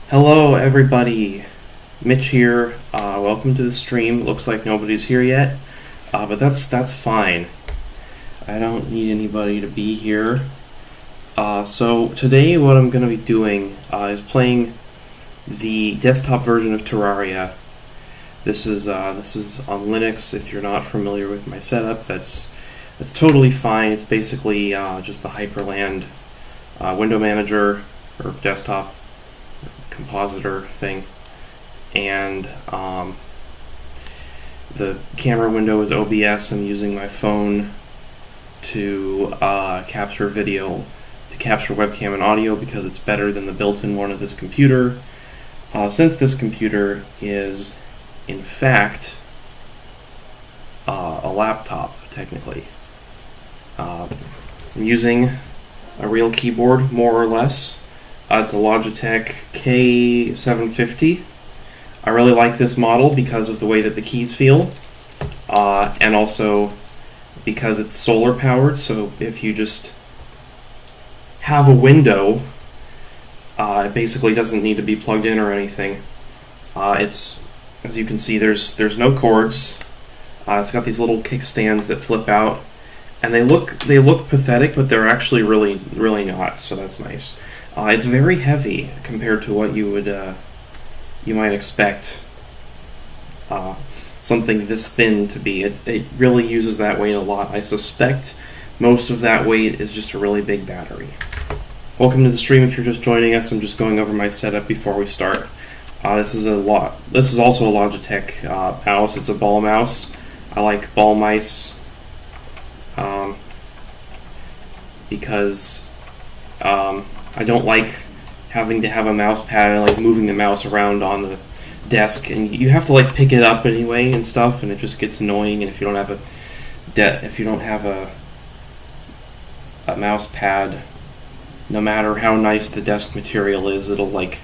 Hello, everybody. Mitch here. Welcome to the stream. Looks like nobody's here yet, but that's fine. I don't need anybody to be here. So today, what I'm going to be doing is playing the desktop version of Terraria. This is on Linux. If you're not familiar with my setup, that's totally fine. It's basically just the Hyperland window manager or desktop compositor thing, and the camera window is OBS. I'm using my phone to capture video, to capture webcam and audio because it's better than the built-in one of this computer. Since this computer is, in fact, a laptop, technically. I'm using a real keyboard, more or less. It's a Logitech K750. I really like this model because of the way that the keys feel, and also because it's solar powered, so if you just have a window, it basically doesn't need to be plugged in or anything. It's, as you can see, there's no cords. It's got these little kickstands that flip out, and they look pathetic, but they're actually really not, so that's nice. It's very heavy compared to what you might expect something this thin to be. It really uses that weight a lot. I suspect most of that weight is just a really big battery. Welcome to the stream. If you're just joining us, I'm just going over my setup before we start. This is also a Logitech mouse. It's a ball mouse. I like ball mice because I don't like having to have a mouse pad and like moving the mouse around on the desk, and you have to like pick it up anyway and stuff, and it just gets annoying. And if you don't have a mouse pad, no matter how nice the desk material is, it'll like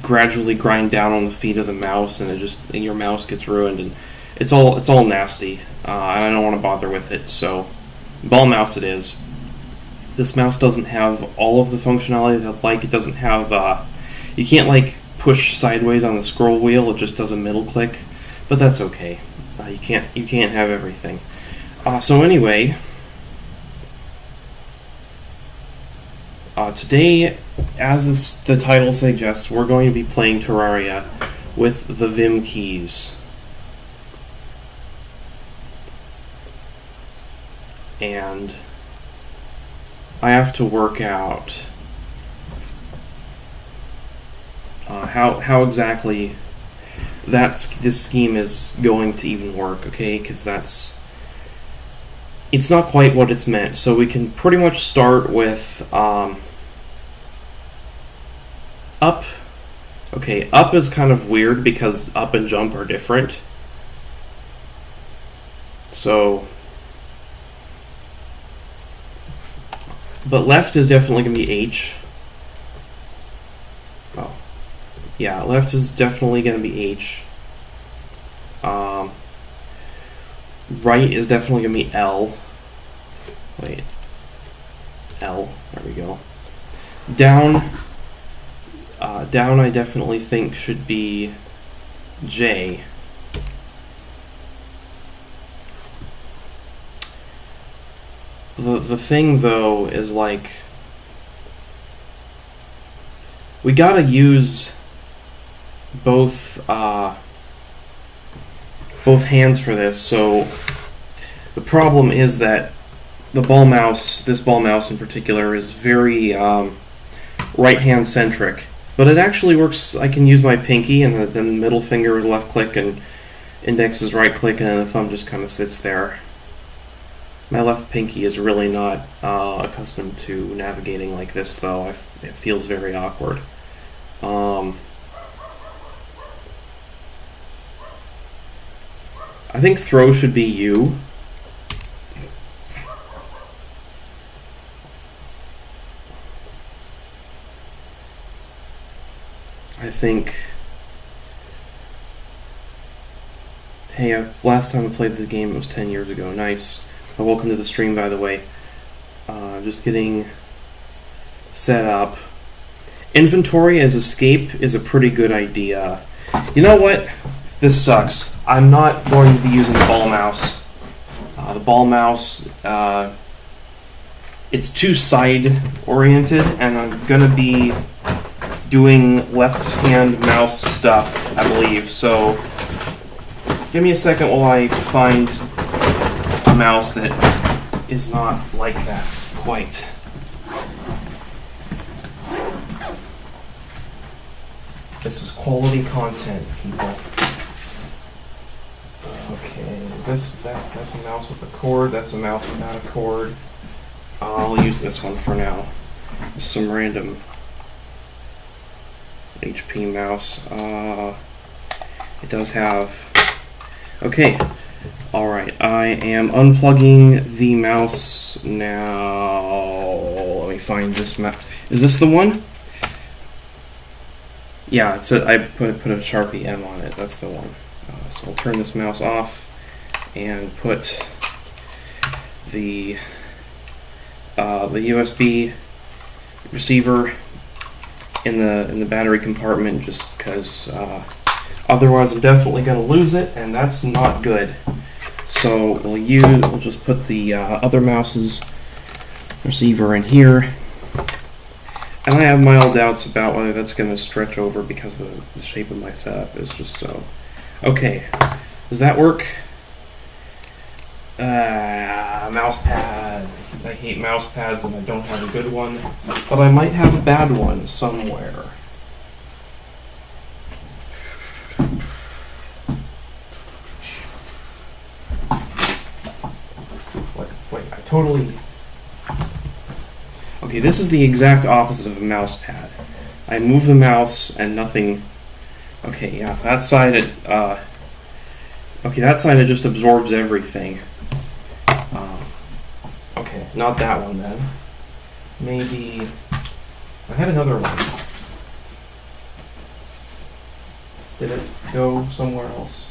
gradually grind down on the feet of the mouse, and your mouse gets ruined, and it's all nasty. And I don't want to bother with it, so ball mouse it is. This mouse doesn't have all of the functionality that I'd like. It doesn't have, you can't like push sideways on the scroll wheel. It just does a middle click, but that's okay. You can't have everything. So anyway, today, as the title suggests, we're going to be playing Terraria with the Vim keys. And I have to work out how exactly this scheme is going to even work, okay? Because it's not quite what it's meant. So we can pretty much start with up. Okay, up is kind of weird because up and jump are different. So, but left is definitely going to be H. Oh, yeah, left is definitely going to be H. Right is definitely going to be L. Wait. L. There we go. Down. Down I definitely think should be J. The thing, though, is like we gotta use both hands for this. So the problem is that this ball mouse in particular, is very right-hand centric. But it actually works. I can use my pinky, and then the middle finger is left click, and index is right click, and then the thumb just kind of sits there. My left pinky is really not accustomed to navigating like this, though. It feels very awkward. I think throw should be U. I think... Hey, last time I played the game, it was 10 years ago. Nice. Welcome to the stream, by the way. Just getting set up. inventory as escape is a pretty good idea. You know what? This sucks. I'm not going to be using the ball mouse. The ball mouse, it's too side-oriented, and I'm going to be doing left-hand mouse stuff, I believe. So, give me a second while I find a mouse that is not like that quite. This is quality content, people. Okay, that's a mouse with a cord. That's a mouse without a cord. I'll use this one for now. Just some random HP mouse. It does have. Okay. All right. I am unplugging the mouse now. Let me find this mouse. Is this the one? Yeah, I put a Sharpie M on it. That's the one. So I'll turn this mouse off and put the USB receiver in the battery compartment, just because otherwise I'm definitely going to lose it, and that's not good. So we'll just put the other mouse's receiver in here. And I have mild doubts about whether that's going to stretch over because the shape of my setup is just so. Okay, does that work? Mouse pad. I hate mouse pads and I don't have a good one, but I might have a bad one somewhere. Wait, I totally... Okay, this is the exact opposite of a mouse pad. I move the mouse and nothing... Okay, yeah, that side it just absorbs everything. Okay, not that one then. Maybe I had another one. Did it go somewhere else?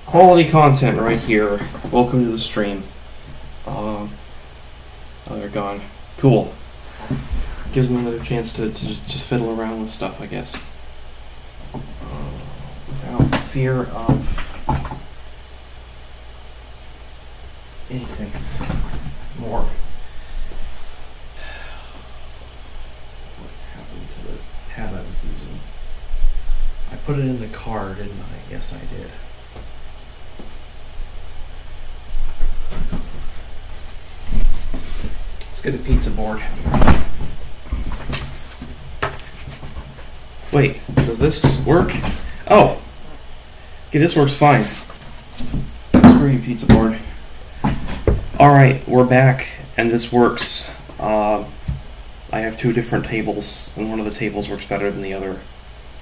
Quality content right here. Welcome to the stream. Oh, they're gone. Cool. Gives me another chance to just fiddle around with stuff, I guess. Without fear of anything more. What happened to the pad I was using? I put it in the car, didn't I? Yes, I did. Let's get a pizza board. Wait, does this work? Oh! Okay, this works fine. Screw you, pizza board. Alright, we're back, and this works. I have two different tables, and one of the tables works better than the other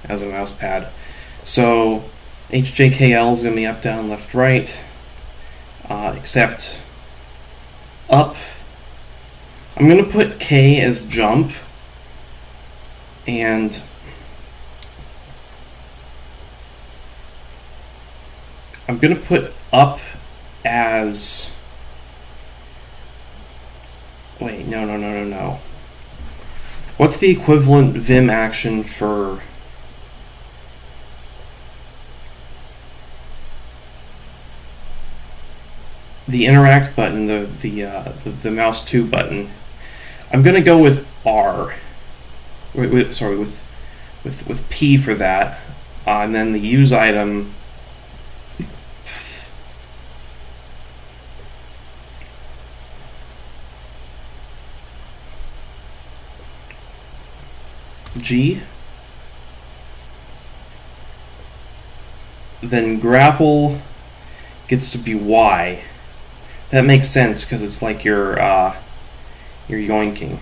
as a mouse pad. So, HJKL is going to be up, down, left, right, except up. I'm going to put K as jump, and I'm going to put up as... Wait, no. What's the equivalent Vim action for... the interact button, the mouse 2 button? I'm going to go with R. With P for that. And then the use item... G, then grapple gets to be Y. That makes sense because it's like you're yoinking.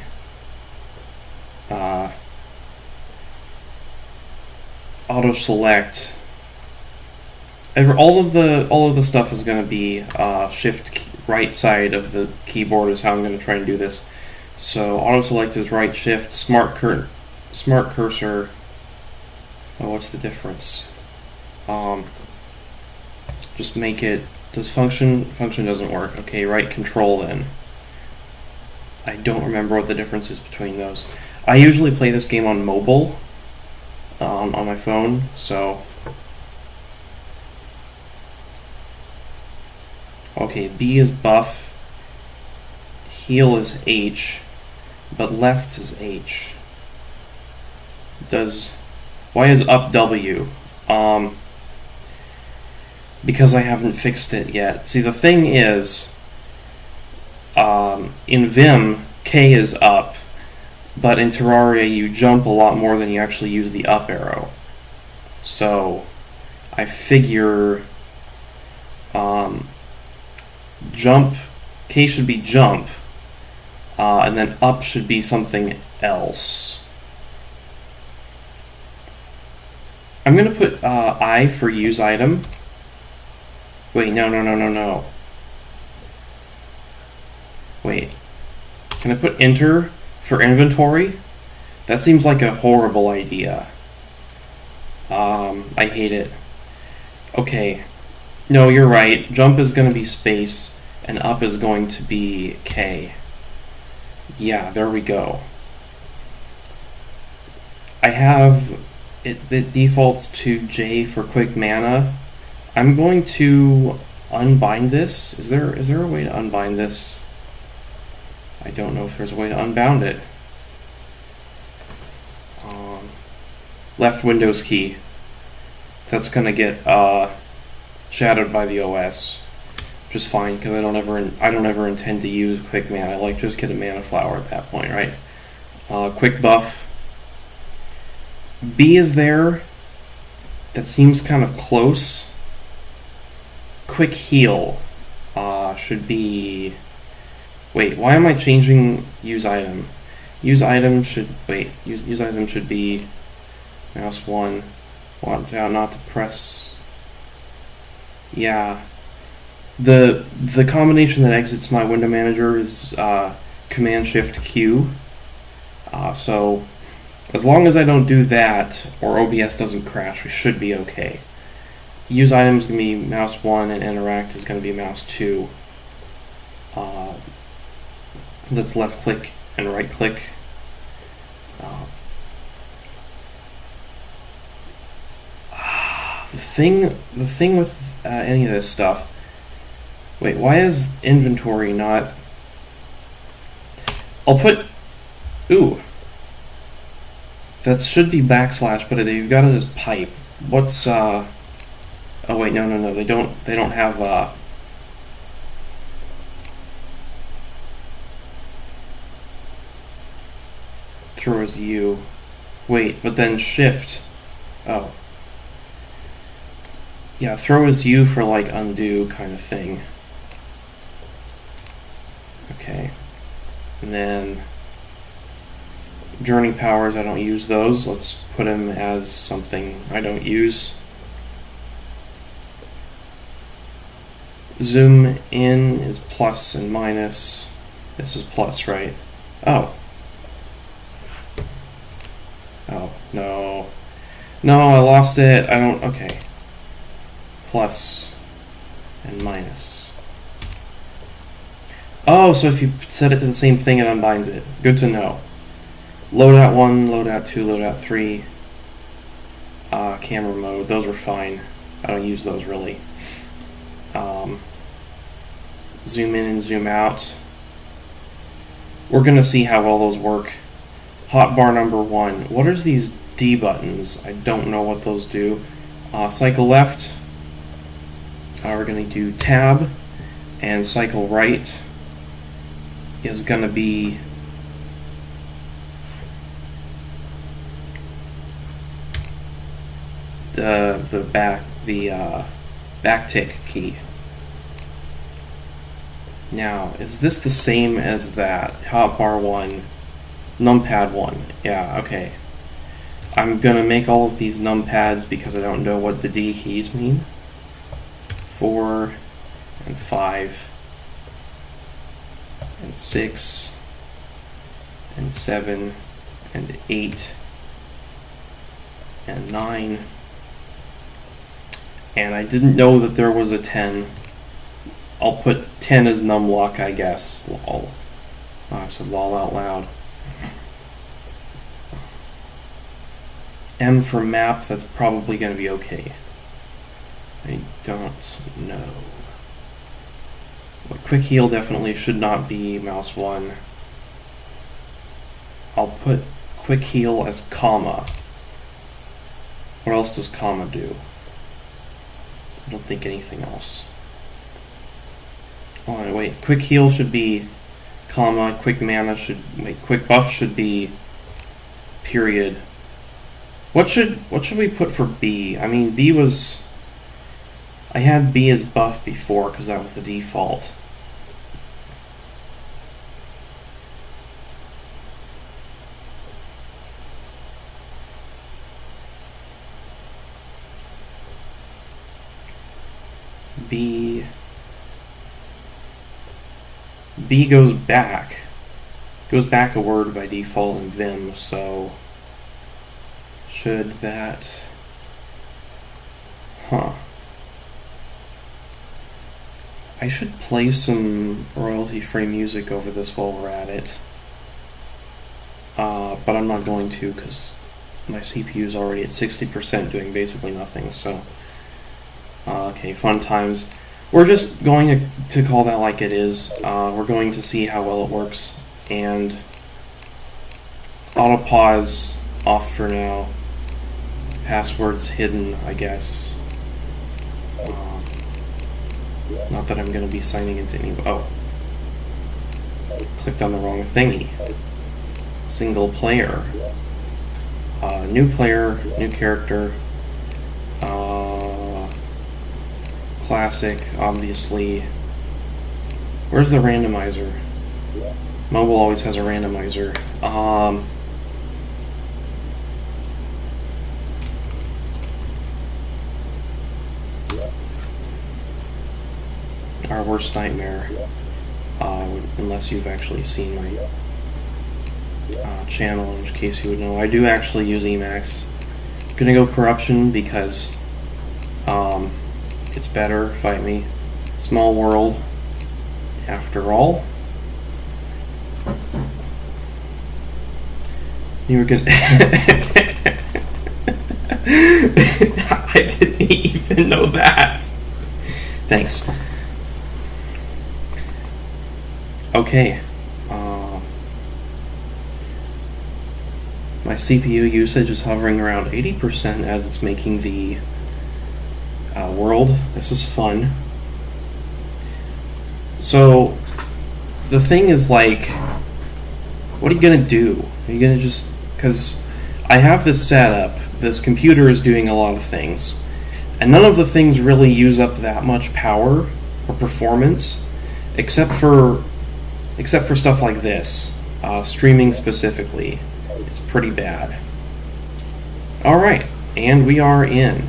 Auto select. All of the stuff is going to be shift right side of the keyboard is how I'm going to try and do this. So auto select is right shift. Smart cursor. Oh, what's the difference? Just make it. Does function doesn't work. Okay, right control then. I don't remember what the difference is between those. I usually play this game on mobile, on my phone, so... Okay, B is buff, heal is H, but left is H. Why is up W? Because I haven't fixed it yet. See, the thing is, in Vim, K is up, but in Terraria you jump a lot more than you actually use the up arrow. So, I figure jump, K should be jump, and then up should be something else. I'm going to put I for use item. Wait, no. Wait. Can I put enter for inventory? That seems like a horrible idea. I hate it. Okay. No, you're right. Jump is going to be space, and up is going to be K. Yeah, there we go. I have it defaults to J for quick mana. I'm going to unbind this. Is there a way to unbind this? I don't know if there's a way to unbound it. Left Windows key. That's gonna get shadowed by the OS, which is fine because I don't ever intend to use quick mana. I like just get a mana flower at that point, right? Quick buff. B is there. That seems kind of close. Quick heal should be... Wait, why am I changing use item? Use item should... Wait, use item should be mouse 1. Watch out not to press... Yeah. The combination that exits my window manager is Command-Shift-Q. So, as long as I don't do that, or OBS doesn't crash, we should be okay. Use item is going to be mouse 1, and interact is going to be mouse 2. Let's left click and right click. The thing with any of this stuff. Wait, why is inventory not? I'll put. Ooh. That should be backslash, but you've got it as pipe. What's Oh wait, no. They don't have throw as U. Wait, but then shift. Oh. Yeah, throw as U for like undo kind of thing. Okay. And then journey powers, I don't use those. Let's put them as something I don't use. Zoom in is plus and minus. This is plus, right? Oh. Oh, no. No, I lost it. I don't... Okay. Plus and minus. Oh, so if you set it to the same thing, it unbinds it. Good to know. Loadout 1, loadout 2, loadout 3. Camera mode. Those are fine. I don't use those really. Zoom in and zoom out. We're going to see how well those work. Hotbar number 1. What are these D buttons? I don't know what those do. Cycle left. We're going to do tab. And cycle right is going to be the back tick key. Now, is this the same as that? Hotbar 1, numpad 1. Yeah, okay. I'm gonna make all of these numpads because I don't know what the D keys mean. 4 and 5 and 6 and 7 and 8 and 9. And I didn't know that there was a 10. I'll put 10 as numlock, I guess. Lol. Oh, I said lol out loud. M for map, that's probably going to be okay. I don't know. But quick heal definitely should not be mouse 1. I'll put quick heal as comma. What else does comma do? I don't think anything else. Oh, wait. Quick heal should be comma. Quick mana should... Wait, quick buff should be period. What should we put for B? I mean, B was... I had B as buff before because that was the default. B goes back. Goes back a word by default in Vim, so should that... Huh. I should play some royalty-free music over this while we're at it. But I'm not going to because my CPU is already at 60% doing basically nothing, so... okay, fun times. We're just going to call that like it is. We're going to see how well it works. And auto pause off for now. Passwords hidden, I guess. Not that I'm going to be signing into any... Oh. Clicked on the wrong thingy. Single player. New player, new character. Classic, obviously. Where's the randomizer? Mobile always has a randomizer. Our worst nightmare. Unless you've actually seen my channel, in which case you would know. I do actually use Emacs. I'm gonna go corruption because it's better, fight me. Small world, after all. You were gonna... I didn't even know that. Thanks. Okay. My CPU usage is hovering around 80% as it's making the world. This is fun. So, the thing is, like, what are you gonna do? Are you gonna just... Because I have this setup, this computer is doing a lot of things, and none of the things really use up that much power or performance, except for stuff like this. Streaming specifically. It's pretty bad. Alright, and we are in.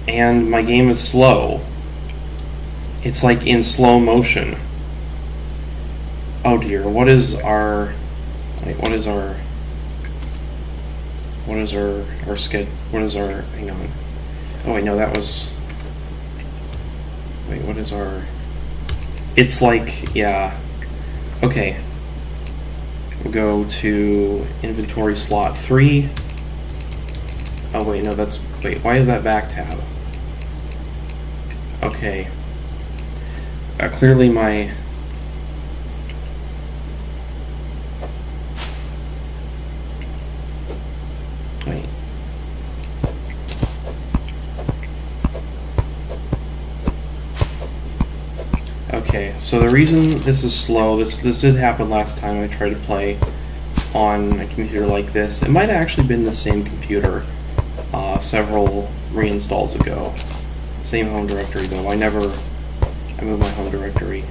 And my game is slow. It's like in slow motion. Oh dear, what is our schedule? Hang on. Oh wait, no, that was... Wait, what is our... It's like, yeah. Okay. We'll go to inventory slot 3. Oh wait, no, that's... Wait, why is that back tab? Okay. Clearly my... Wait. Okay, so the reason this is slow, this did happen last time I tried to play on a computer like this. It might have actually been the same computer several reinstalls ago. Same home directory though. I moved my home directory.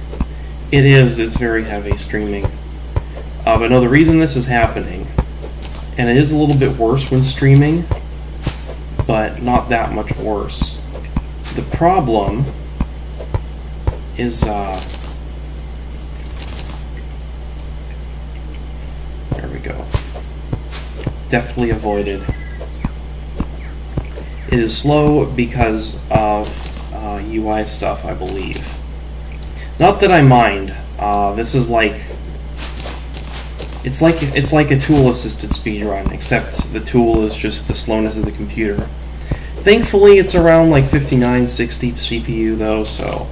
It's very heavy streaming. But no, the reason this is happening, and it is a little bit worse when streaming, but not that much worse. The problem is, there we go. Definitely avoided. It is slow because of UI stuff, I believe. Not that I mind. This is like it's like a tool-assisted speedrun, except the tool is just the slowness of the computer. Thankfully, it's around like 5960 CPU though, so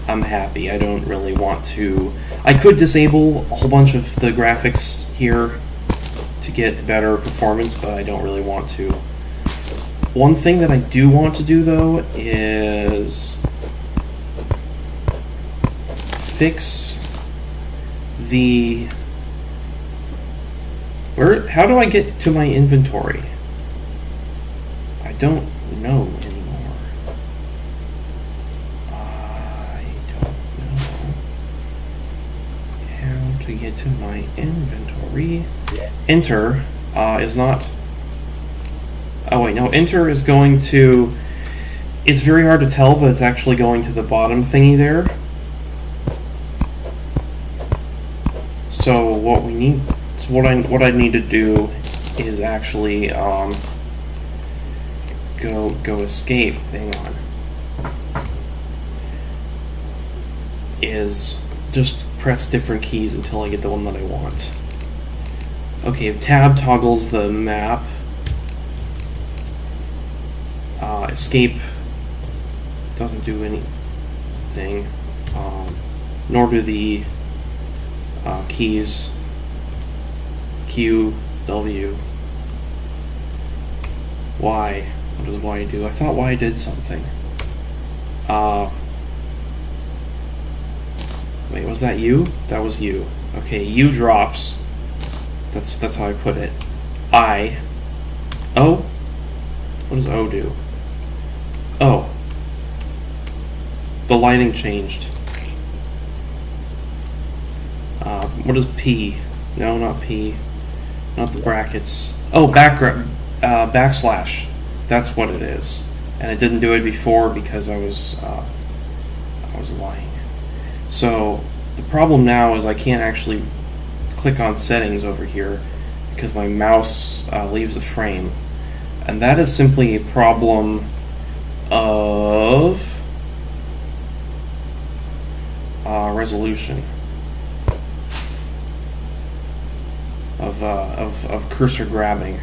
I'm happy. I don't really want to. I could disable a whole bunch of the graphics here to get better performance, but I don't really want to. One thing that I do want to do though is fix the how do I get to my inventory? I don't know anymore. I don't know how to get to my inventory. Enter is not. Oh wait, no. Enter is going to. It's very hard to tell, but it's actually going to the bottom thingy there. So what we need. So what I need to do is actually go escape. Hang on. Is just press different keys until I get the one that I want. Okay, tab toggles the map. Escape doesn't do anything, nor do the keys Q, W, Y. What does Y do? I thought Y did something. Wait, was that U? That was U. Okay, U drops. That's how I put it. I. O? What does O do? Oh. The lighting changed. What is P? No, not P. Not the brackets. Oh, backslash. That's what it is. And I didn't do it before because I was lying. So the problem now is I can't actually click on settings over here because my mouse leaves the frame. And that is simply a problem of resolution. Of cursor grabbing.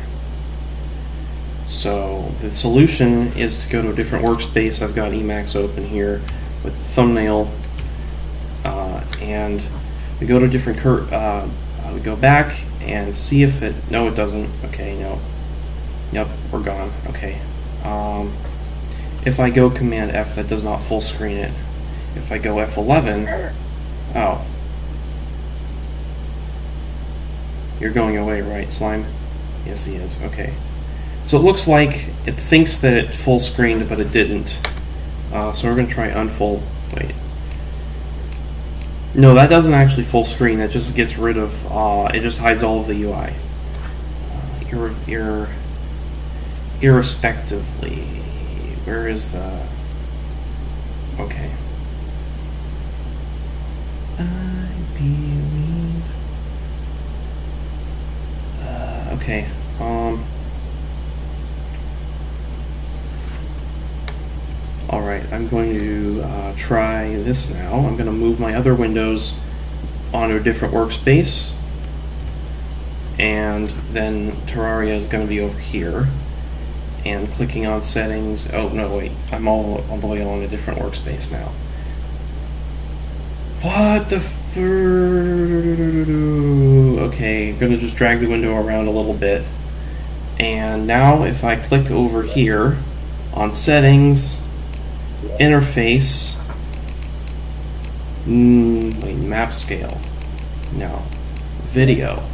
So the solution is to go to a different workspace. I've got Emacs open here with thumbnail, and we go to a different we go back and see if it. No, it doesn't. Okay, no. Yep, we're gone. Okay. If I go Command F, that does not full screen it. If I go F11, oh. You're going away, right, Slime? Yes, he is. Okay. So it looks like it thinks that it full screened, but it didn't. So we're going to try unfull. Wait. No, that doesn't actually full screen. That just gets rid of. It just hides all of the UI. Irrespectively. Where is the. Okay. I believe. Okay. Alright, I'm going to try this now. I'm going to move my other windows onto a different workspace. And then Terraria is going to be over here. And clicking on settings. Oh, no, wait. I'm all the way on a different workspace now. What the Okay, I'm going to just drag the window around a little bit. And now if I click over here on settings, interface, wait, map scale, no, video,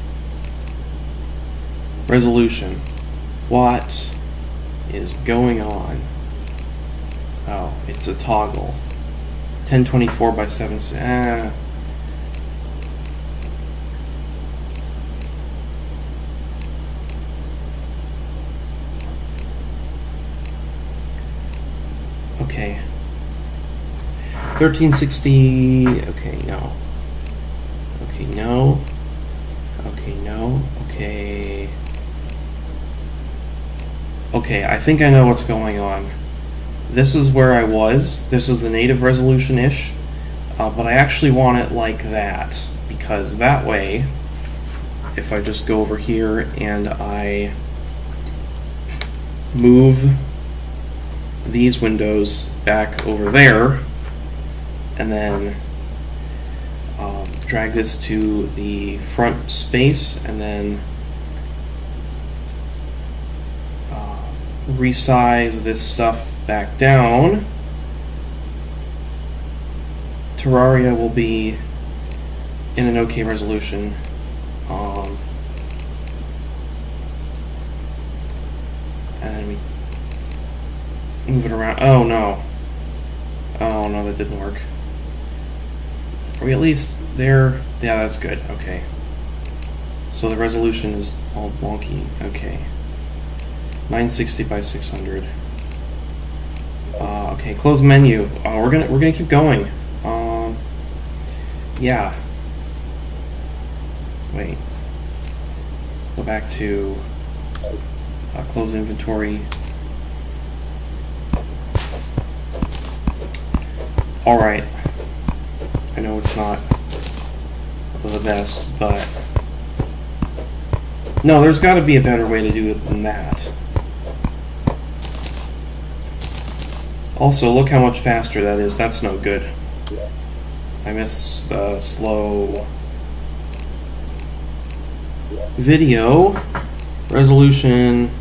resolution, what is going on? Oh, it's a toggle. 1024 by 7. Okay. 1360. Okay, no. Okay, no. Okay, no. Okay. Okay, I think I know what's going on. This is where I was. This is the native resolution-ish. But I actually want it like that. Because that way, if I just go over here and I move these windows back over there, and then drag this to the front space, and then resize this stuff back down, Terraria will be in an okay resolution. And then we move it around. Oh no, that didn't work. Are we at least there? Yeah, that's good. Okay. So the resolution is all wonky. Okay. 960 by 600. Okay, close menu. We're gonna keep going. Yeah. Wait. Go back to close inventory. All right. I know it's not the best, but no, there's got to be a better way to do it than that. Also, look how much faster that is. That's no good. I miss the slow video resolution.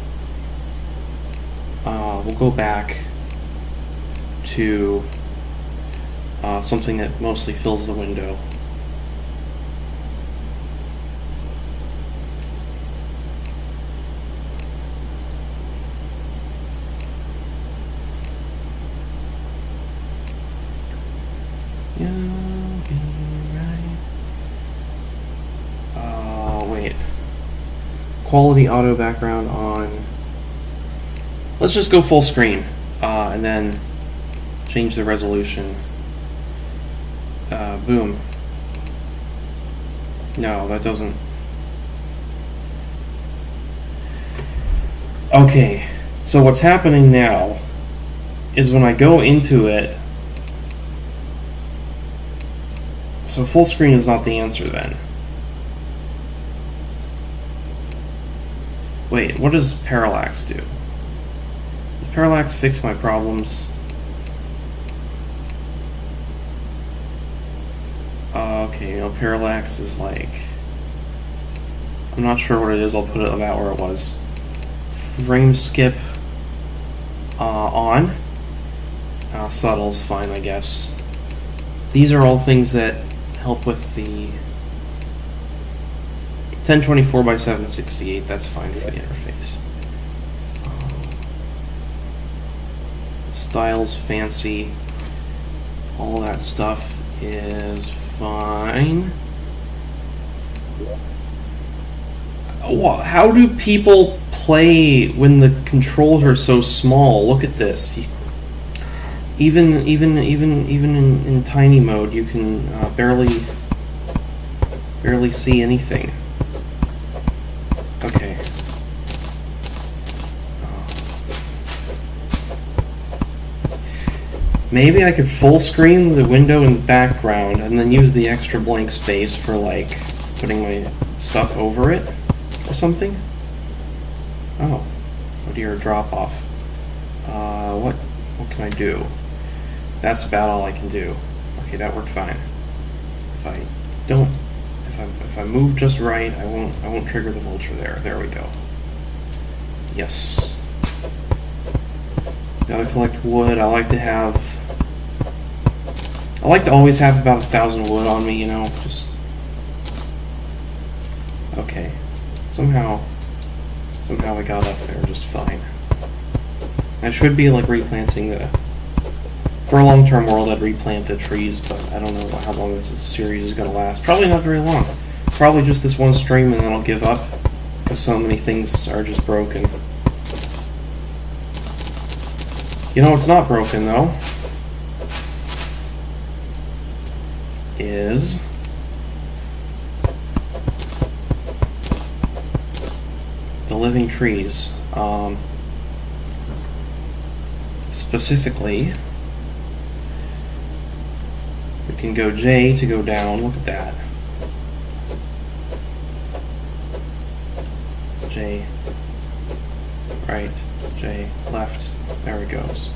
We'll go back to something that mostly fills the window. Wait. Quality auto background on. Let's just go full screen, and then change the resolution. Boom. No, that doesn't. Okay, so what's happening now is when I go into it. So full screen is not the answer then. Wait, what does parallax do? Does parallax fix my problems? Okay, parallax is like... I'm not sure what it is, I'll put it about where it was. Frame skip on. Subtle's fine, I guess. These are all things that help with the 1024 by 768. That's fine for the interface. Styles fancy. All that stuff is fine. How do people play when the controls are so small? Look at this. Even in tiny mode, you can barely see anything. Okay. Maybe I could full screen the window in the background and then use the extra blank space for like putting my stuff over it or something. Oh dear, drop off. What can I do? That's about all I can do. Okay, that worked fine. If I move just right, I won't trigger the vulture there. There we go. Yes. Gotta collect wood. I like to always have about 1,000 wood on me, you know, just... Okay. Somehow I got up there just fine. I should be, like, replanting the... For a long-term world, I'd replant the trees, but I don't know how long this series is going to last. Probably not very long. Probably just this one stream, and then I'll give up, because so many things are just broken. You know what's not broken, though? Is... the living trees. Specifically... we can go J to go down. Look at that. J, right, J, left. There it goes.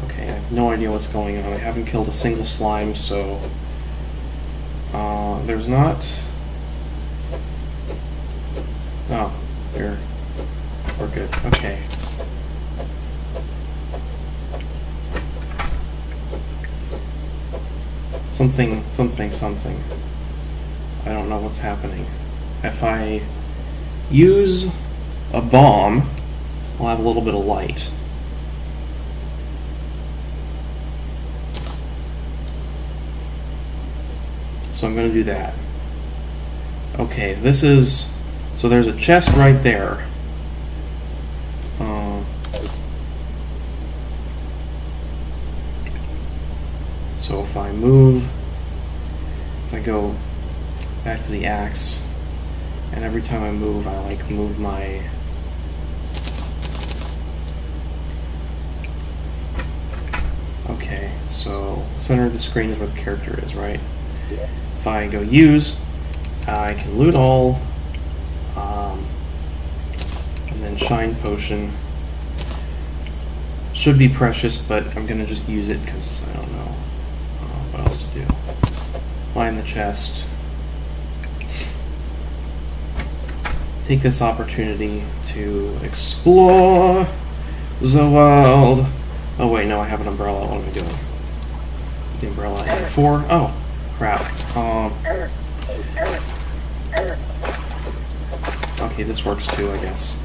Okay, I have no idea what's going on. I haven't killed a single slime, so there's not. Oh, here. We're good. Okay. Something. I don't know what's happening. If I use a bomb, I'll have a little bit of light. So I'm going to do that. Okay, this is... So there's a chest right there. So if I move... If I go back to the axe, and every time I move, I like move my... Okay, so the center of the screen is where the character is, right? If I go use, I can loot all, and then shine potion. Should be precious, but I'm gonna just use it because I don't know what else to do. Line the chest. Take this opportunity to explore the world. Oh wait, no, I have an umbrella. What am I doing? The umbrella at 4. Oh, crap. Okay, this works too, I guess.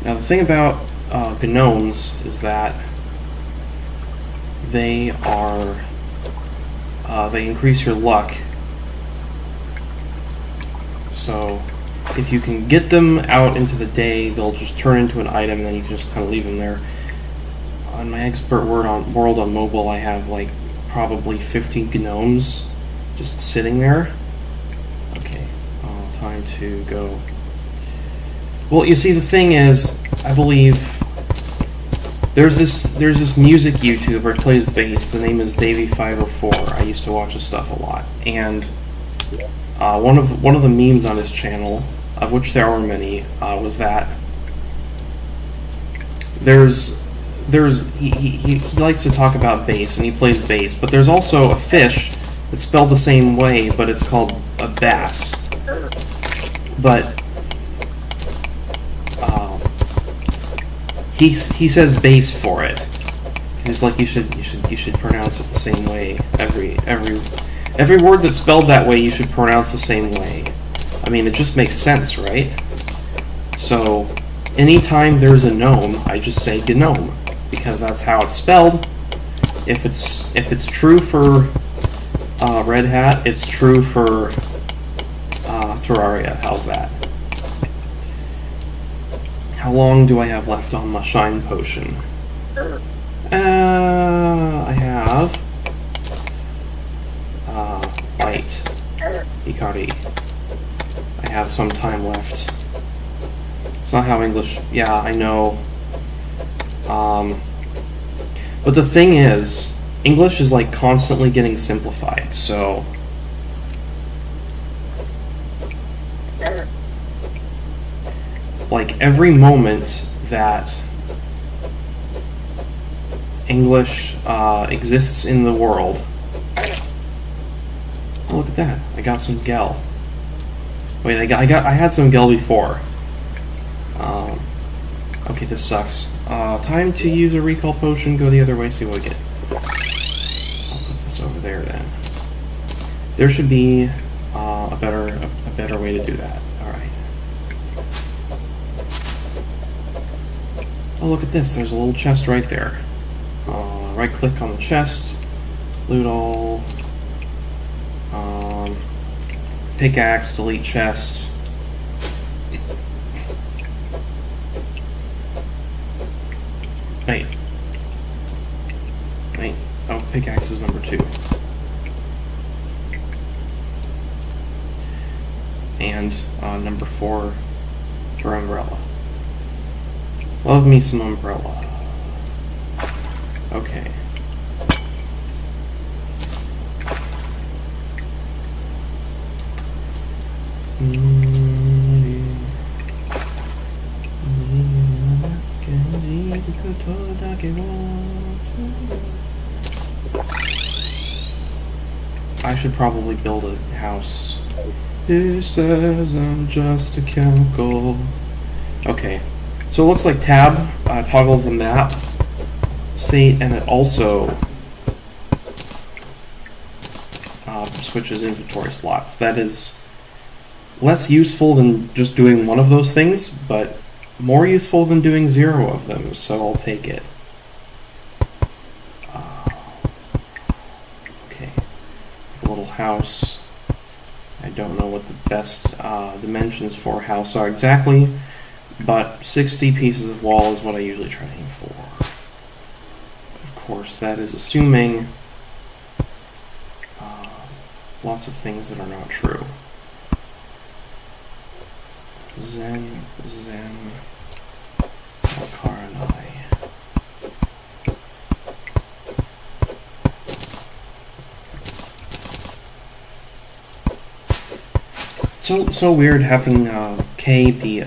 Now the thing about gnomes is that they are they increase your luck. So if you can get them out into the day, they'll just turn into an item, and then you can just kind of leave them there. On my expert world on mobile, I have like probably 50 gnomes just sitting there. Okay, time to go. Well, you see, the thing is, I believe there's this music YouTuber who plays bass. The name is Davey504. I used to watch his stuff a lot, and one of the memes on his channel, of which there are many, was that he likes to talk about bass, and he plays bass, but there's also a fish that's spelled the same way, but it's called a bass. But he says bass for it. He's like, you should pronounce it the same way. Every word that's spelled that way, you should pronounce the same way. I mean, it just makes sense, right? So anytime there's a gnome, I just say gnome, because that's how it's spelled. If it's true for Red Hat, it's true for Terraria. How's that? How long do I have left on my shine potion? I have light. Ikari. I have some time left. It's not how English... Yeah, I know. But the thing is, English is like constantly getting simplified, so... Like every moment that English exists in the world... Oh, look at that. I got some gel. Wait, I had some gel before. Okay, this sucks. Time to use a recall potion. Go the other way, see what we get. I'll put this over there then. There should be a better way to do that. All right. Oh, look at this. There's a little chest right there. Right click on the chest. Loot all. Pickaxe, delete chest. Wait. Oh, pickaxe is number 2. And number 4 for umbrella. Love me some umbrella. Okay. like it I should probably build a house. It says I'm just a chemical. Okay, so it looks like tab toggles the map state, and it also switches inventory slots. That is less useful than just doing one of those things, but more useful than doing 0 of them, so I'll take it. Okay, a little house. I don't know what the best dimensions for a house are exactly, but 60 pieces of wall is what I usually try to aim for. Of course, that is assuming lots of things that are not true. Zen, Karanai. So weird having K be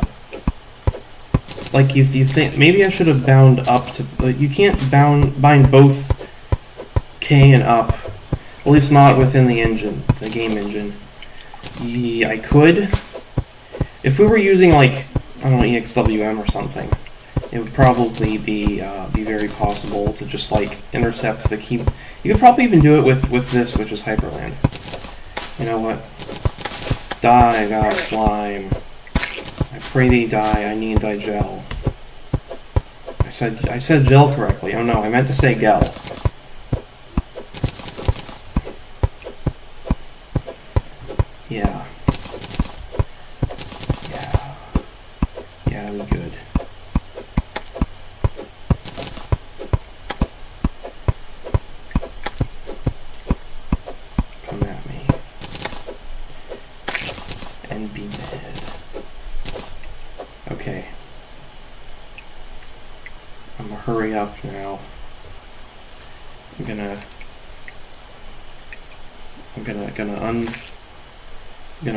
like if you think maybe I should have bound up to, but you can't bind both K and up, at least not within the engine, the game engine. Yeah, I could. If we were using like, I don't know, EXWM or something, it would probably be very possible to just like intercept the key. You could probably even do it with this, which is Hyperland. You know what? Die, thou slime. I pray thee die, I need thy gel. I said gel correctly. Oh no, I meant to say gel. Yeah. Yeah, we good. Come at me. And be dead. Okay. I'm gonna hurry up now. I'm gonna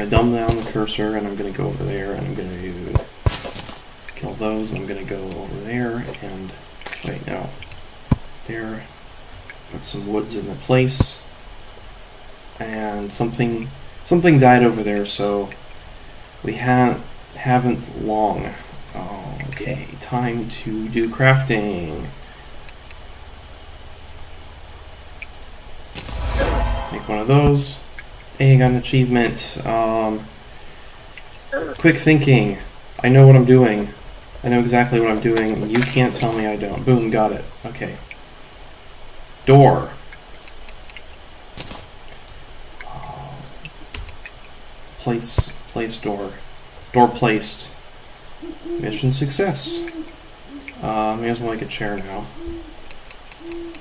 dumb down the cursor, and I'm gonna go over there, and I'm gonna kill those. I'm gonna go over there and wait, no, there. Put some woods in the place, and something died over there, so we haven't long. Oh, okay, time to do crafting. Make one of those. Hey, I got an achievement. Quick thinking. I know what I'm doing. I know exactly what I'm doing. You can't tell me I don't. Boom, got it. Okay. Door. Place door. Door placed. Mission success. May as well make a chair now.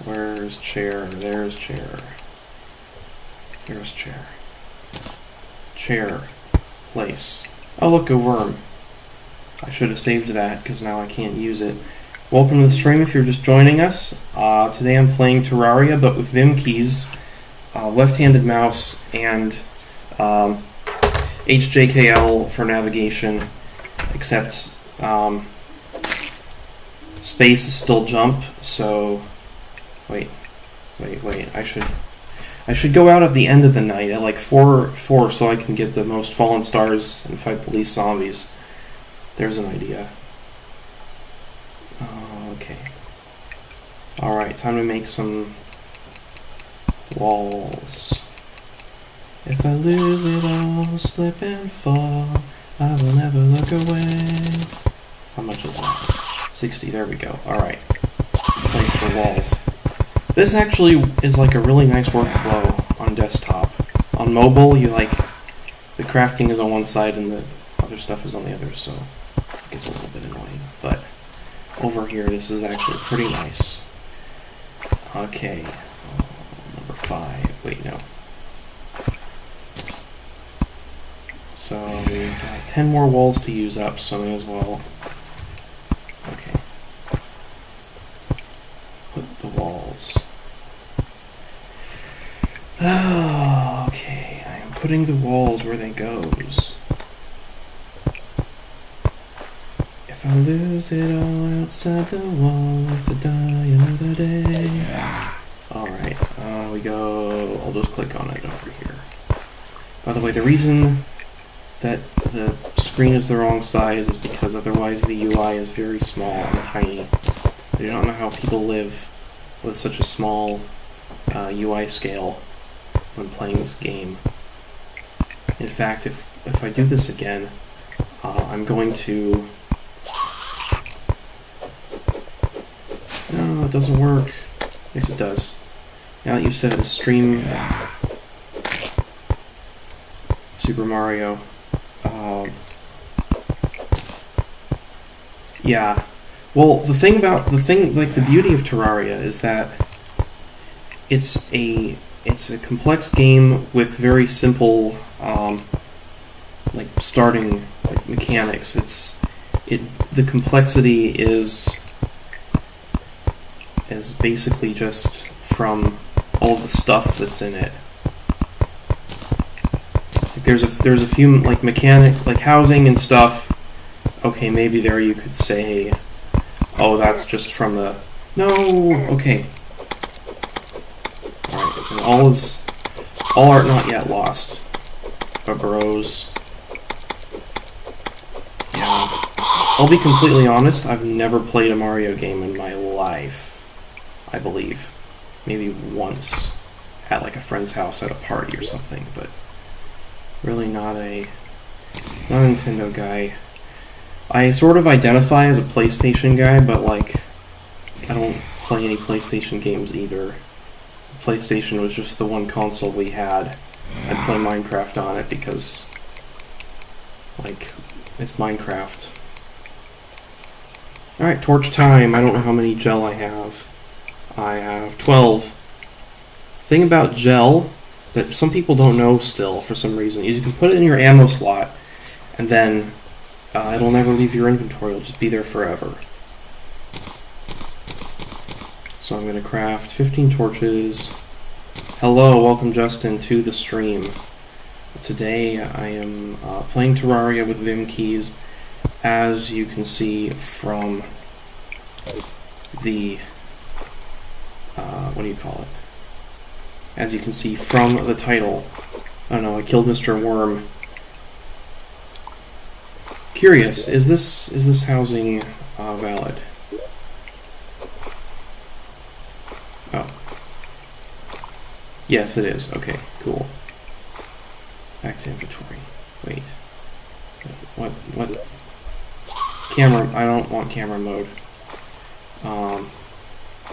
Where's chair? There's chair. Here's chair. Chair. Place. Oh, look, a worm. I should have saved that because now I can't use it. Welcome to the stream if you're just joining us. Today I'm playing Terraria, but with Vim keys, left-handed mouse, and HJKL for navigation, except space is still jump, so wait, I should go out at the end of the night at like 4 so I can get the most fallen stars and fight the least zombies. There's an idea. Okay. Alright, time to make some walls. If I lose it all, slip and fall, I will never look away. How much is that? 60, there we go. Alright. Place the walls. This actually is like a really nice workflow on desktop. On mobile, the crafting is on one side and the other stuff is on the other, so it gets a little bit annoying. But over here, this is actually pretty nice. Okay, number 5. Wait, no. So we've got 10 more walls to use up, so may as well. Okay. Put the walls. Oh, okay, I am putting the walls where they goes. If I lose it all outside the wall, I have to die another day. Alright, we go. I'll just click on it over here. By the way, the reason that the screen is the wrong size is because otherwise the UI is very small and tiny. I do not know how people live with such a small UI scale when playing this game. In fact, if I do this again, I'm going to... No, it doesn't work. Yes, it does. Now that you've set it to stream Super Mario, yeah. Well, the beauty of Terraria is that it's a complex game with very simple, starting mechanics. The complexity is basically just from all the stuff that's in it. There's a few housing and stuff. Okay, maybe there you could say, oh, that's just from the... No, okay. Alright, and all art not yet lost. But bros. Yeah. I'll be completely honest, I've never played a Mario game in my life. I believe. Maybe once. At a friend's house at a party or something, but really not a Nintendo guy. I sort of identify as a PlayStation guy, but I don't play any PlayStation games either. PlayStation was just the one console we had. I'd play Minecraft on it because, it's Minecraft. Alright, torch time. I don't know how many gel I have. I have 12. Thing about gel that some people don't know still for some reason is you can put it in your ammo slot and then it'll never leave your inventory. It'll just be there forever. So I'm going to craft 15 torches. Hello, welcome Justin to the stream. Today I am playing Terraria with Vim keys, as you can see from the what do you call it? As you can see from the title. Oh no, I killed Mr. Worm. Curious, is this housing valid? Oh. Yes, it is. Okay, cool. Back to inventory. Wait. What? Camera, I don't want camera mode.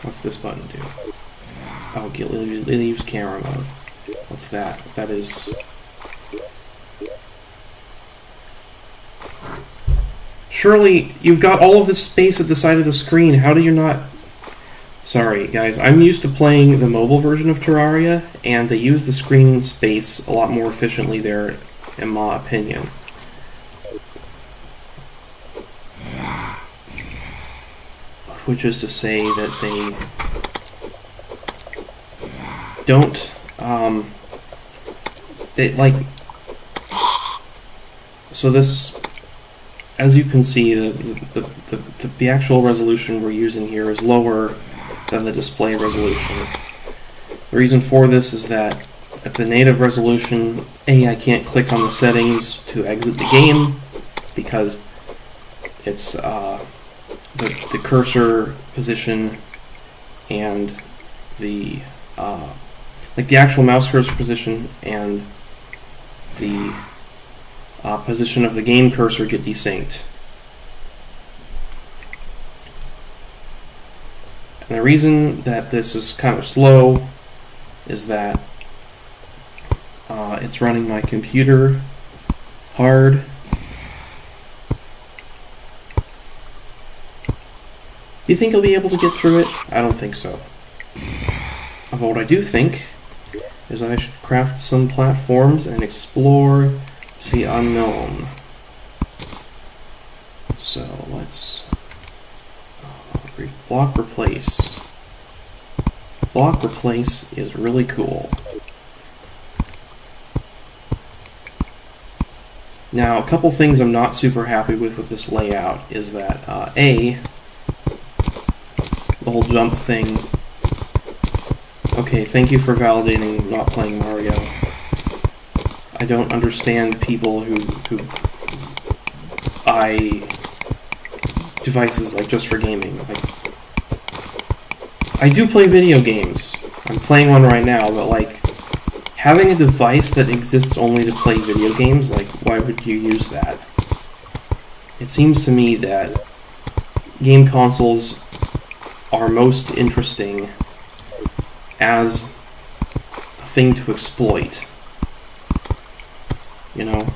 What's this button do? Oh, it leaves camera mode. What's that? That is... Surely, you've got all of this space at the side of the screen. How do you not... Sorry, guys. I'm used to playing the mobile version of Terraria, and they use the screen space a lot more efficiently there, in my opinion. Which is to say that they don't, so this, as you can see, the actual resolution we're using here is lower than the display resolution. The reason for this is that at the native resolution, I can't click on the settings to exit the game because it's the cursor position and the actual mouse cursor position and the position of the game cursor get desynced. And the reason that this is kind of slow is that it's running my computer hard. Do you think I'll be able to get through it? I don't think so. But what I do think is I should craft some platforms and explore the unknown. So let's block replace. Block replace is really cool. Now, a couple things I'm not super happy with this layout is that, the whole jump thing. Okay, thank you for validating not playing Mario. I don't understand people who buy devices like just for gaming. Like, I do play video games. I'm playing one right now, but like, having a device that exists only to play video games, like, why would you use that? It seems to me that game consoles are most interesting as a thing to exploit. You know?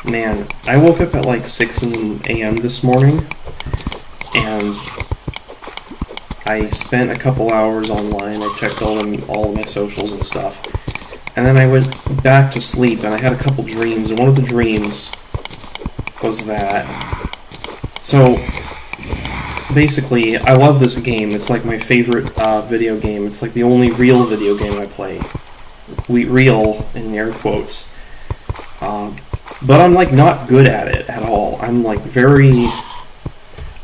Man, I woke up at like 6 a.m. this morning, and I spent a couple hours online. I checked all of my socials and stuff, and then I went back to sleep, and I had a couple dreams, and one of the dreams was that... So, basically, I love this game. It's like my favorite video game. It's like the only real video game I play. Real, in air quotes. But I'm like not good at it at all. I'm like very...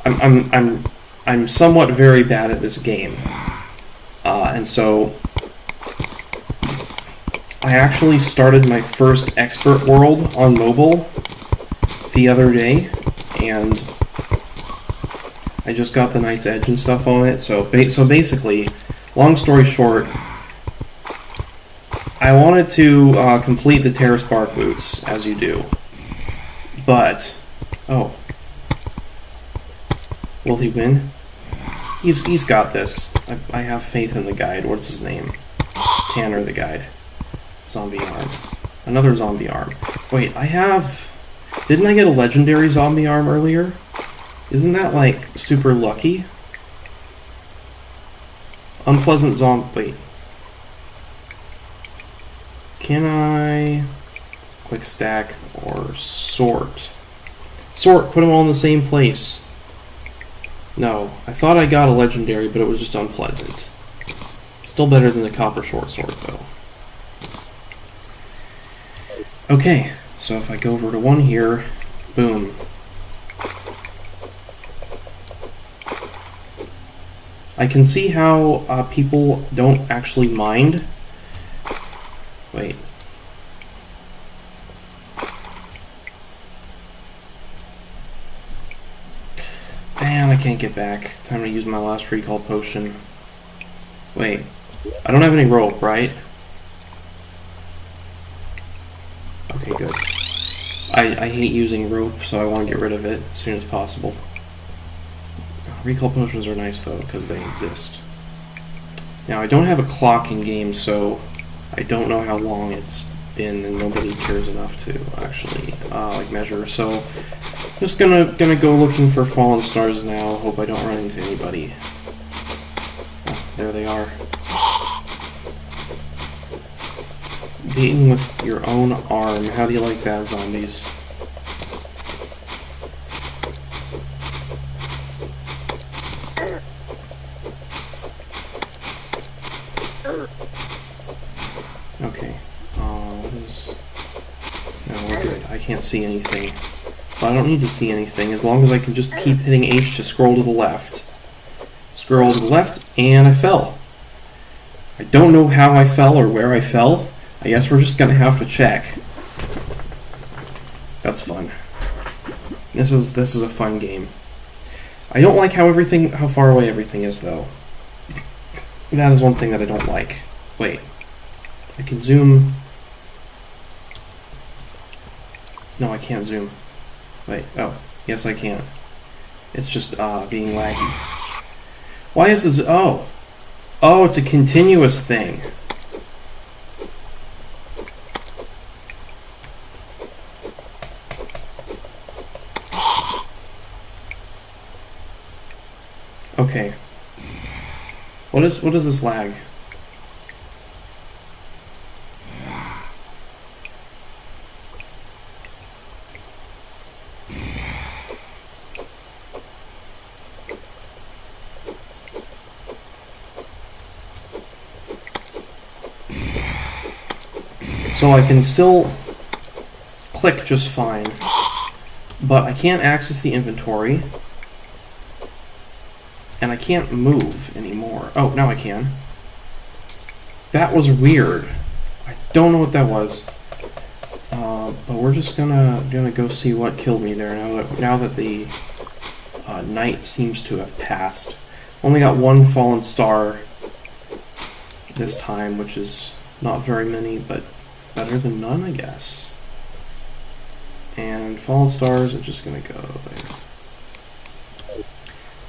I'm somewhat very bad at this game. And so I actually started my first expert world on mobile the other day, and I just got the Knight's Edge and stuff on it. So basically, long story short, I wanted to complete the Terrace Bark boots, as you do. But, oh. Will he win? He's got this. I have faith in the guide. What's his name? Tanner the guide. Zombie arm. Another zombie arm. Wait, I have... Didn't I get a legendary zombie arm earlier? Isn't that, like, super lucky? Unpleasant zombie... Wait. Can I... Quick stack or sort? Sort! Put them all in the same place. No. I thought I got a legendary, but it was just unpleasant. Still better than the copper short sword, though. Okay. So if I go over to one here, boom. I can see how people don't actually mind. Wait. Man, I can't get back. Time to use my last recall potion. Wait. I don't have any rope, right? Okay, good. I hate using rope, so I want to get rid of it as soon as possible. Recall potions are nice, though, because they exist. Now, I don't have a clock in game, so I don't know how long it's been, and nobody cares enough to actually like measure. So, just gonna go looking for fallen stars now. Hope I don't run into anybody. Oh, there they are. Beaten with your own arm. How do you like that, zombies? Okay. What is... No, we're good. I can't see anything. But I don't need to see anything as long as I can just keep hitting H to scroll to the left. Scroll to the left, and I fell. I don't know how I fell or where I fell. I guess we're just gonna have to check. That's fun. This is a fun game. I don't like how far away everything is, though. That is one thing that I don't like. Wait. I can zoom. No, I can't zoom. Wait. Oh, yes, I can. It's just being laggy. Why is this? Oh, it's a continuous thing. Okay. What is this lag? So I can still click just fine, but I can't access the inventory, and I can't move anymore. Oh, now I can. That was weird. I don't know what that was. But we're just gonna go see what killed me there now that the night seems to have passed. Only got one fallen star this time, which is not very many, but better than none, I guess. And fallen stars are just gonna go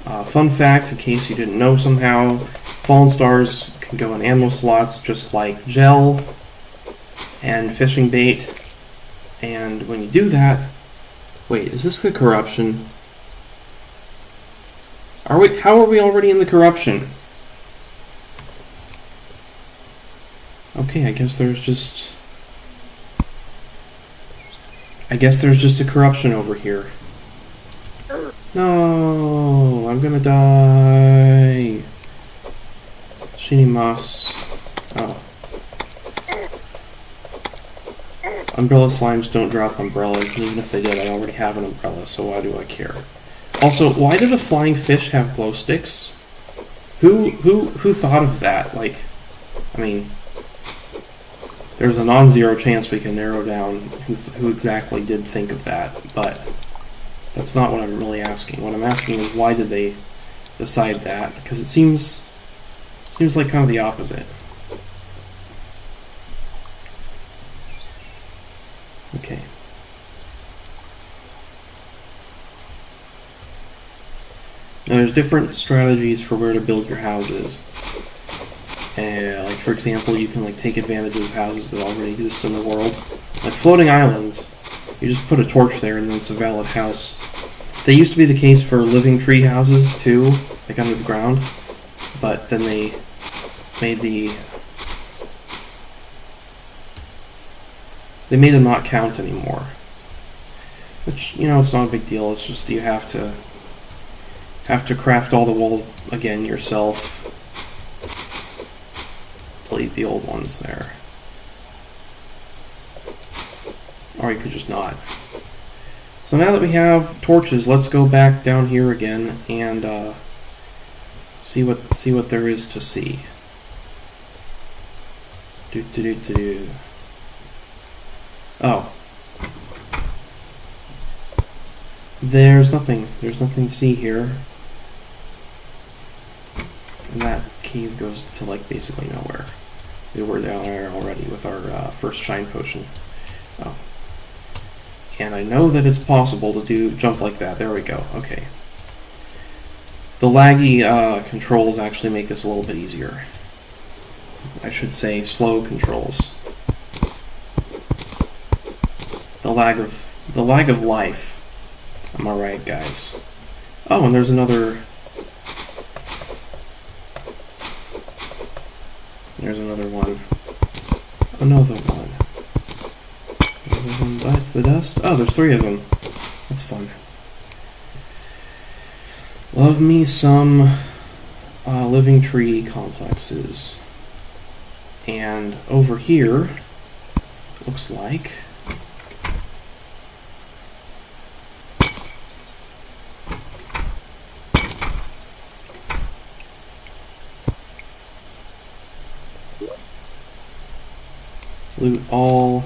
there. Fun fact, in case you didn't know somehow, fallen stars can go in ammo slots just like gel and fishing bait. And when you do that, wait, is this the corruption? How are we already in the corruption? Okay, I guess there's just a corruption over here. No, I'm gonna die. Shinimas. Oh. Umbrella slimes don't drop umbrellas, and even if they did, I already have an umbrella, so why do I care? Also, why did a flying fish have glow sticks? Who thought of that? Like, I mean, there's a non-zero chance we can narrow down who exactly did think of that, but that's not what I'm really asking. What I'm asking is why did they decide that? Because it seems like kind of the opposite. Okay. Now there's different strategies for where to build your houses. Like for example, you can like take advantage of houses that already exist in the world. Like floating islands, you just put a torch there and then it's a valid house. They used to be the case for living tree houses too, like under the ground, but then they made them not count anymore. Which, you know, it's not a big deal. It's just you have to craft all the wool again yourself. Delete the old ones there. Or you could just not. So now that we have torches, let's go back down here again and see what there is to see. Oh. There's nothing to see here. And that cave goes to like basically nowhere. We were down there already with our first shine potion. Oh. And I know that it's possible to jump like that. There we go. Okay. The laggy controls actually make this a little bit easier. I should say slow controls. The lag of life. Am I right, guys? Oh, and there's another. There's another one. Another one. Another one bites the dust. Oh, there's 3 of them. That's fun. Love me some living tree complexes. And over here, looks like loot all.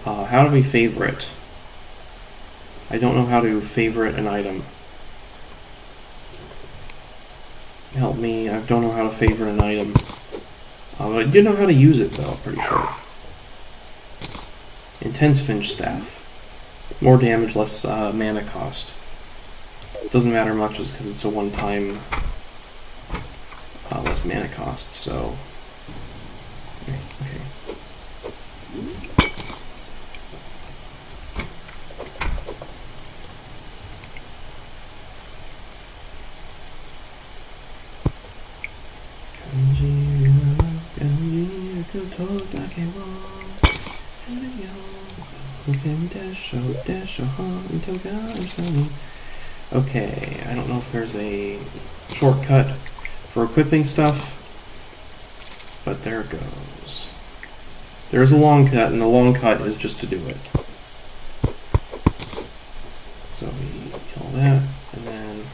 How do we favorite? I don't know how to favorite an item. Help me, I don't know how to favorite an item. I do know how to use it though, pretty sure. Intense Finch Staff. More damage, less mana cost. It doesn't matter much just because it's a one-time less mana cost, so... Okay. Okay, I don't know if there's a shortcut for equipping stuff. but there it goes. There's a long cut, and the long cut is just to do it. So we kill that, and then...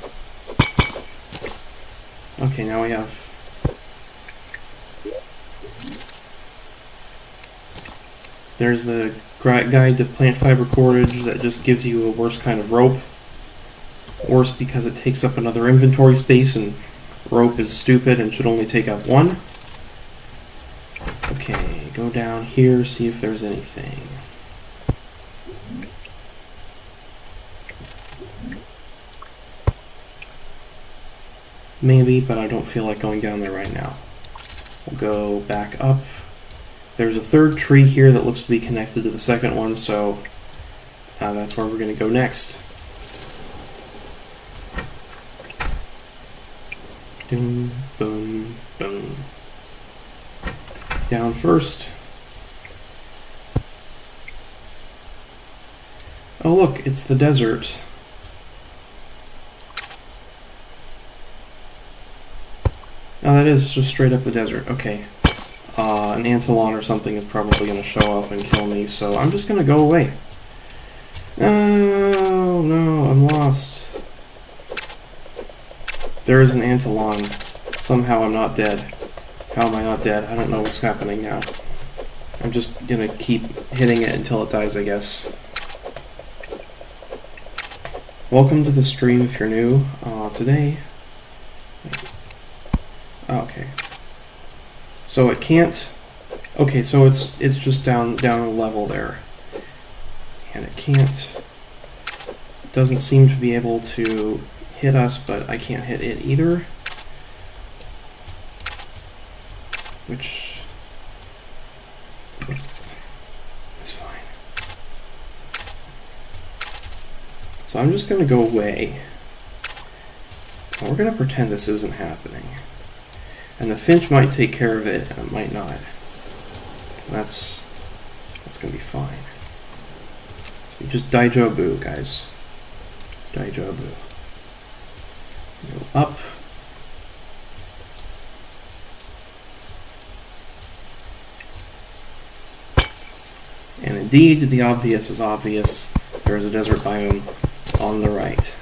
Okay, now we have... There's the guide to plant fiber cordage that just gives you a worse kind of rope. Worse because it takes up another inventory space, and rope is stupid and should only take up one. Okay, go down here, see if there's anything. Maybe, but I don't feel like going down there right now. We'll go back up. There's a third tree here that looks to be connected to the second one, so that's where we're going to go next. Boom, boom, boom. Down first. Oh look, it's the desert. Oh, that is just straight up the desert. Okay. An Antolon or something is probably going to show up and kill me, so I'm just going to go away. Oh, no, I'm lost. There is an Antolon. Somehow I'm not dead. How am I not dead? I don't know what's happening now. I'm just going to keep hitting it until it dies, I guess. Welcome to the stream if you're new. Today... Oh, okay. So it can't... Okay, so it's just down a level there. And it can't... It doesn't seem to be able to hit us, but I can't hit it either. Which... is fine. So I'm just going to go away. And we're going to pretend this isn't happening. And the finch might take care of it, and it might not. And that's going to be fine. So we just daijobu, guys. Daijobu. Go up. And indeed, the obvious is obvious. There is a desert biome on the right.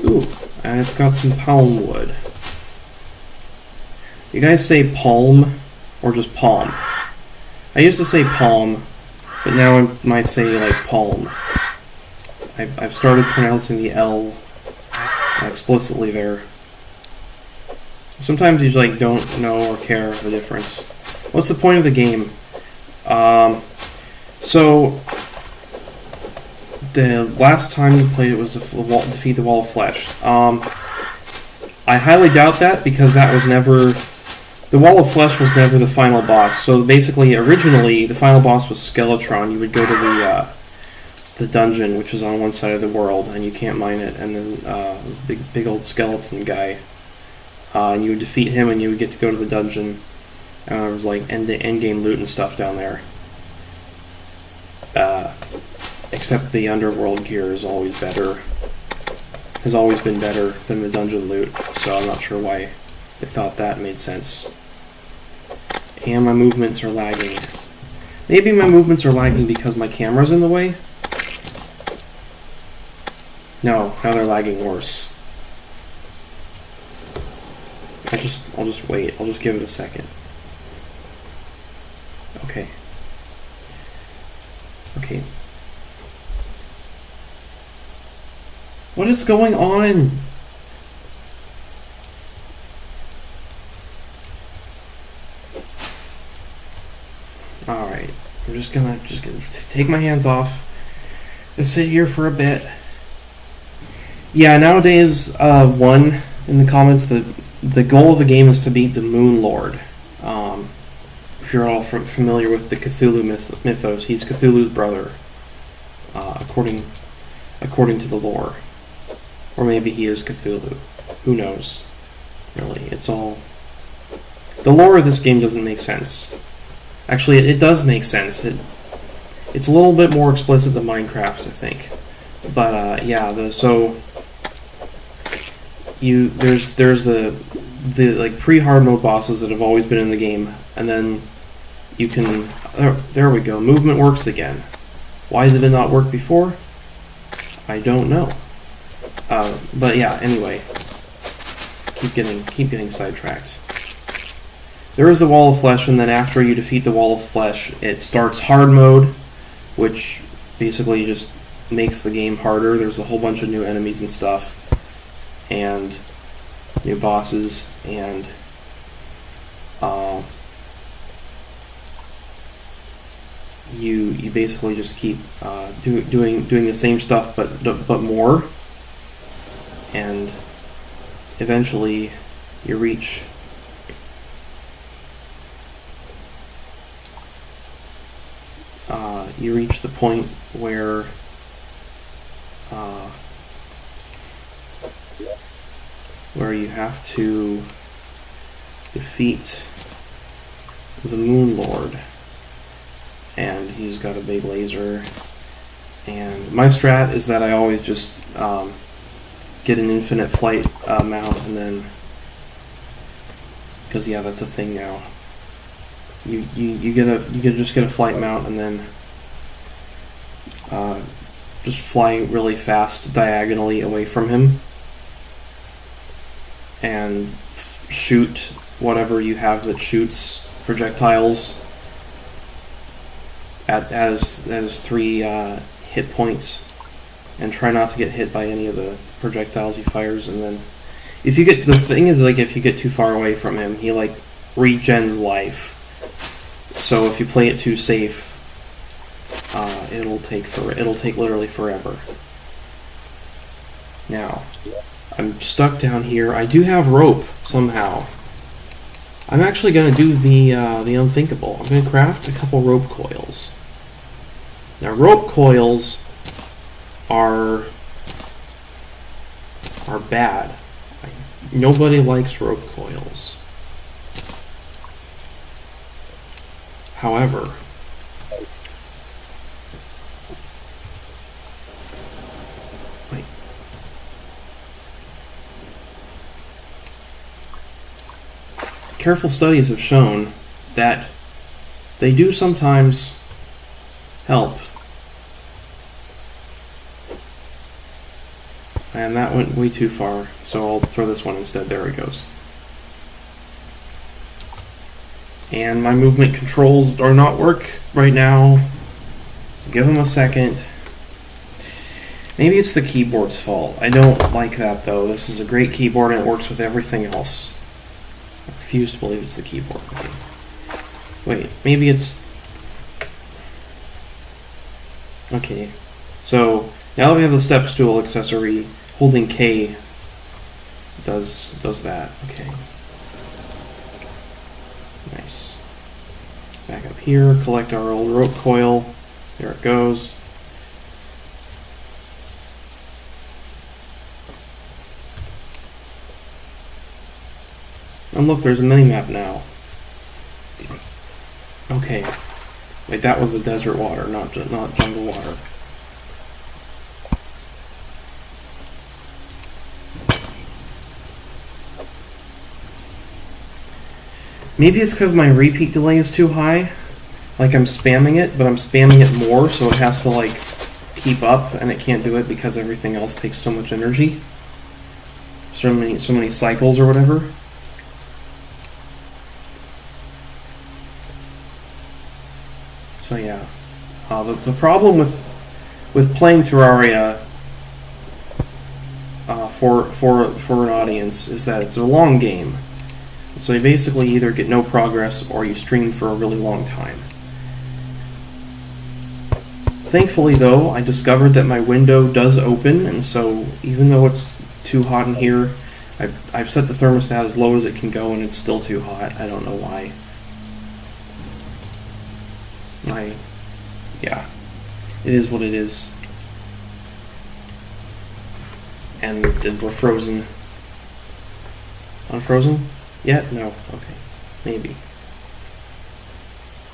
Ooh. And it's got some palm wood. You guys say palm or just palm? I used to say palm, but now I might say like palm. I've started pronouncing the L explicitly there. Sometimes you just like don't know or care the difference. What's the point of the game? So the last time you played it was defeat the Wall of Flesh. I highly doubt that because that was never... The Wall of Flesh was never the final boss. So basically, originally, the final boss was Skeletron. You would go to the dungeon, which is on one side of the world, and you can't mine it. And then this big old skeleton guy. And you would defeat him, and you would get to go to the dungeon. And there was like end-game loot and stuff down there. Except the underworld gear is always better. Has always been better than the dungeon loot, so I'm not sure why they thought that made sense. And my movements are lagging. Maybe my movements are lagging because my camera's in the way? No, now they're lagging worse. I'll just wait. I'll just give it a second. Okay. Okay. What is going on? All right. I'm just gonna take my hands off and sit here for a bit. Yeah, nowadays, one in the comments, the goal of the game is to beat the Moon Lord. If you're all familiar with the Cthulhu mythos, he's Cthulhu's brother, according to the lore. Or maybe he is Cthulhu. Who knows? Really, it's all... The lore of this game doesn't make sense. Actually, it does make sense. It's a little bit more explicit than Minecraft's, I think. But yeah, there's the the like pre-hard mode bosses that have always been in the game, and then you can. There we go. Movement works again. Why did it not work before? I don't know. But yeah. Anyway, keep getting sidetracked. There is the Wall of Flesh, and then after you defeat the Wall of Flesh, it starts hard mode, which basically just makes the game harder. There's a whole bunch of new enemies and stuff, and new bosses, and you basically just keep doing the same stuff, but more, and eventually you reach the point where you have to defeat the Moon Lord, and he's got a big laser. And my strat is that I always just get an infinite flight mount, and then, because yeah, that's a thing now. You just get a flight mount, and then just fly really fast diagonally away from him, and shoot whatever you have that shoots projectiles at as 3 hit points, and try not to get hit by any of the projectiles he fires. And then if you get, the thing is, like, if you get too far away from him, he like regens life. So if you play it too safe, it'll take literally forever. Now, I'm stuck down here. I do have rope somehow. I'm actually going to do the unthinkable. I'm going to craft a couple rope coils. Now, rope coils are bad. Nobody likes rope coils. However, wait. Careful studies have shown that they do sometimes help. And that went way too far, so I'll throw this one instead. There it goes. And my movement controls are not work right now. Give them a second. Maybe it's the keyboard's fault. I don't like that, though. This is a great keyboard and it works with everything else. I refuse to believe it's the keyboard. Okay. Wait, maybe it's... Okay, so now that we have the step stool accessory, holding K does that. Okay. Nice. Back up here, collect our old rope coil. There it goes. And look, there's a mini-map now. Okay. Wait, that was the desert water, not jungle water. Maybe it's because my repeat delay is too high. Like, I'm spamming it, but I'm spamming it more, so it has to, like, keep up, and it can't do it because everything else takes so much energy. So many cycles or whatever. So yeah, the problem with playing Terraria for an audience is that it's a long game. So you basically either get no progress or you stream for a really long time. Thankfully, though, I discovered that my window does open, and so even though it's too hot in here, I've set the thermostat as low as it can go, and it's still too hot. I don't know why. Yeah, it is what it is. And we're frozen. Unfrozen? Yet? No. Okay. Maybe.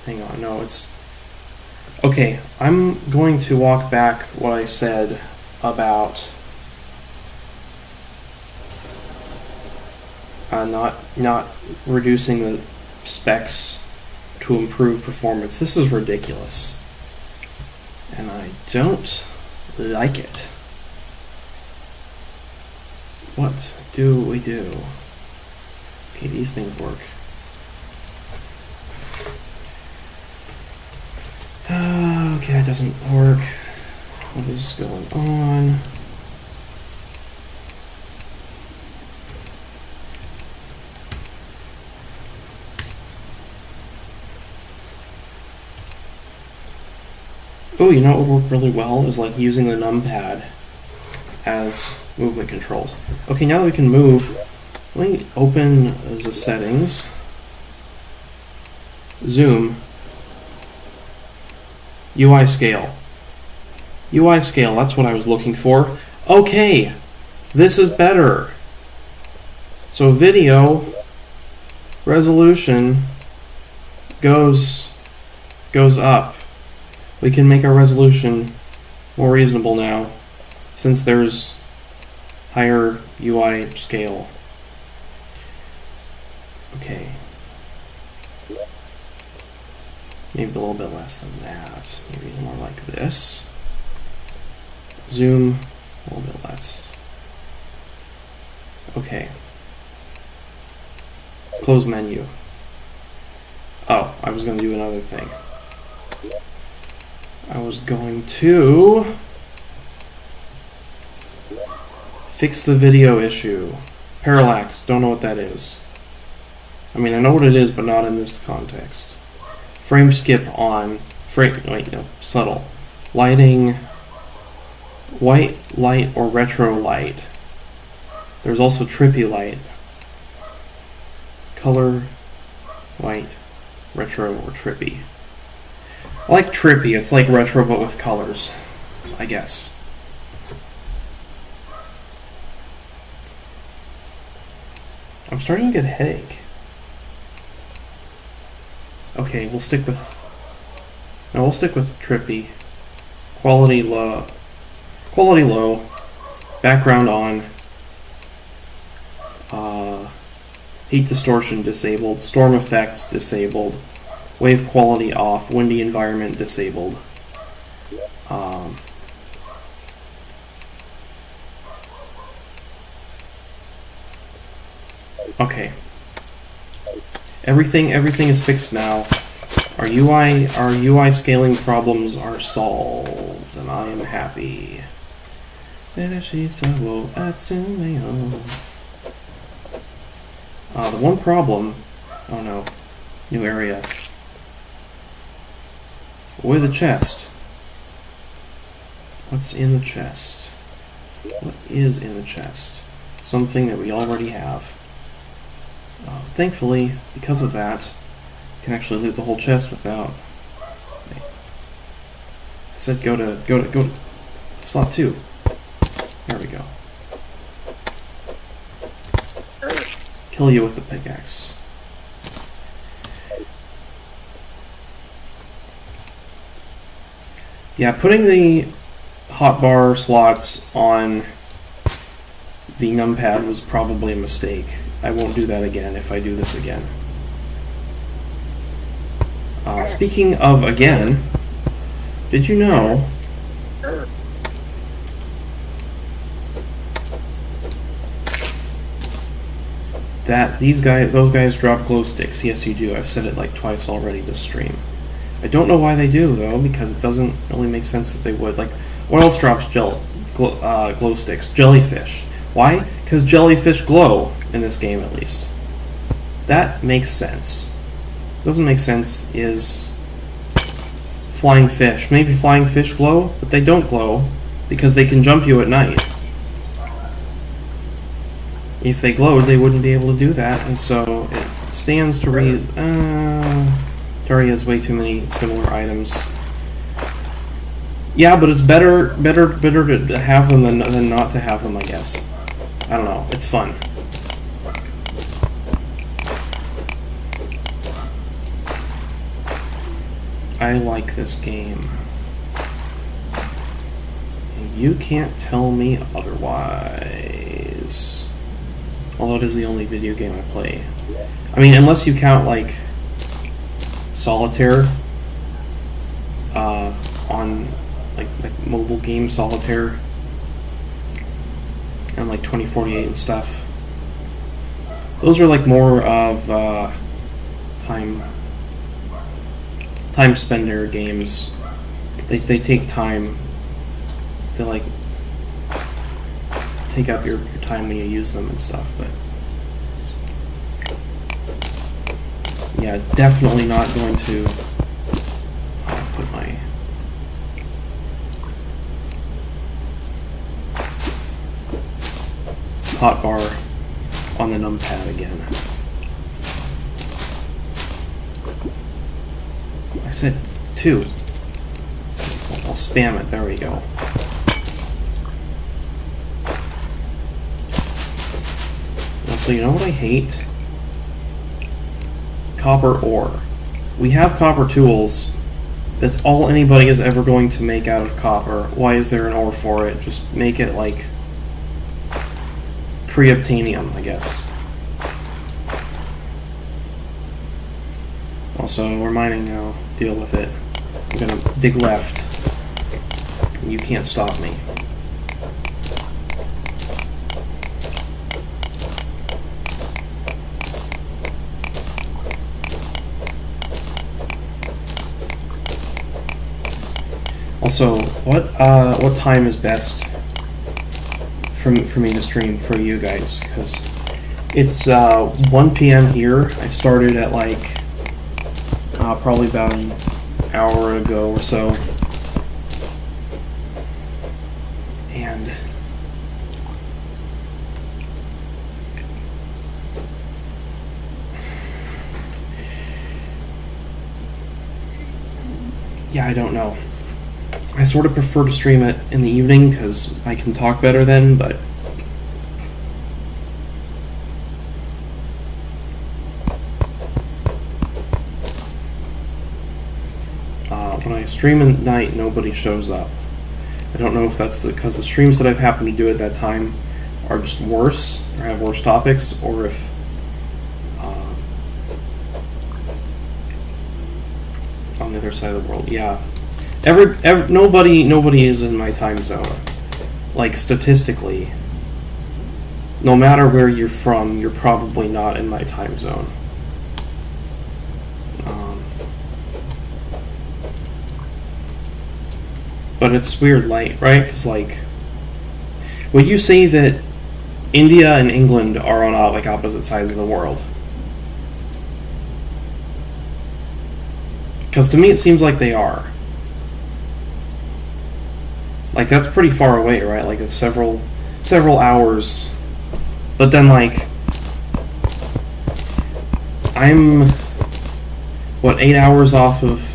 Hang on. No, it's... Okay, I'm going to walk back what I said about not reducing the specs to improve performance. This is ridiculous, and I don't like it. What do we do? Okay, these things work. Okay, that doesn't work. What is going on? Oh, you know what would work really well is like using the numpad as movement controls. Okay, now that we can move, let me open the settings. Zoom. UI scale. UI scale, that's what I was looking for. Okay, this is better. So video resolution goes up. We can make our resolution more reasonable now, since there's higher UI scale. Okay. Maybe a little bit less than that. Maybe more like this. Zoom, a little bit less. Okay. Close menu. Oh, I was going to do another thing. I was going to fix the video issue. Parallax, don't know what that is. I mean, I know what it is, but not in this context. Frame skip on. Subtle. Lighting, white light or retro light. There's also trippy light. Color, white, retro, or trippy. I like trippy, it's like retro but with colors, I guess. I'm starting to get a headache. Okay, we'll stick with trippy. Quality low. Background on. Heat distortion disabled. Storm effects disabled. Wave quality off. Windy environment disabled. Okay. Everything is fixed now. Our UI scaling problems are solved, and I am happy. The one problem. Oh no. New area. With the chest. What's in the chest? What is in the chest? Something that we already have. Thankfully, because of that, I can actually loot the whole chest without. Wait. I said go to slot 2. There we go. Kill you with the pickaxe. Yeah, putting the hotbar slots on the numpad was probably a mistake. I won't do that again if I do this again. Speaking of again, did you know that those guys drop glow sticks? Yes, you do. I've said it like twice already this stream. I don't know why they do though, because it doesn't really make sense that they would. Like, what else drops glow sticks? Jellyfish. Why? Because jellyfish glow in this game, at least. That makes sense. Doesn't make sense is flying fish. Maybe flying fish glow, but they don't glow because they can jump you at night. If they glowed, they wouldn't be able to do that, and so it stands to reason. Terraria has way too many similar items. Yeah, but it's better to have them than not to have them, I guess. I don't know. It's fun. I like this game. And you can't tell me otherwise. Although it is the only video game I play. I mean, unless you count, like, Solitaire, on, like mobile game Solitaire, and, like, 2048 and stuff. Those are, like, more of, time spender games. They take time. They, like, take up your time when you use them and stuff, but yeah, definitely not going to put my hotbar on the numpad again. I said 2. I'll spam it. There we go. So you know what I hate? Copper ore. We have copper tools. That's all anybody is ever going to make out of copper. Why is there an ore for it? Just make it like pre-obtainium, I guess. Also, we're mining now. Deal with it. I'm gonna dig left. And you can't stop me. Also, what time is best for me to stream for you guys? Because it's 1 p.m. here. I started at like probably about an hour ago or so, and yeah, I don't know. I sort of prefer to stream it in the evening because I can talk better then, but when I stream at night, nobody shows up. I don't know if that's because the streams that I've happened to do at that time are just worse or have worse topics, or if on the other side of the world, yeah. Nobody is in my time zone. Like, statistically, no matter where you're from, you're probably not in my time zone. But it's weird, right? Because, like, would you say that India and England are on like opposite sides of the world? Because to me, it seems like they are. Like, that's pretty far away, right? Like, it's several hours. But then, like, I'm 8 hours off of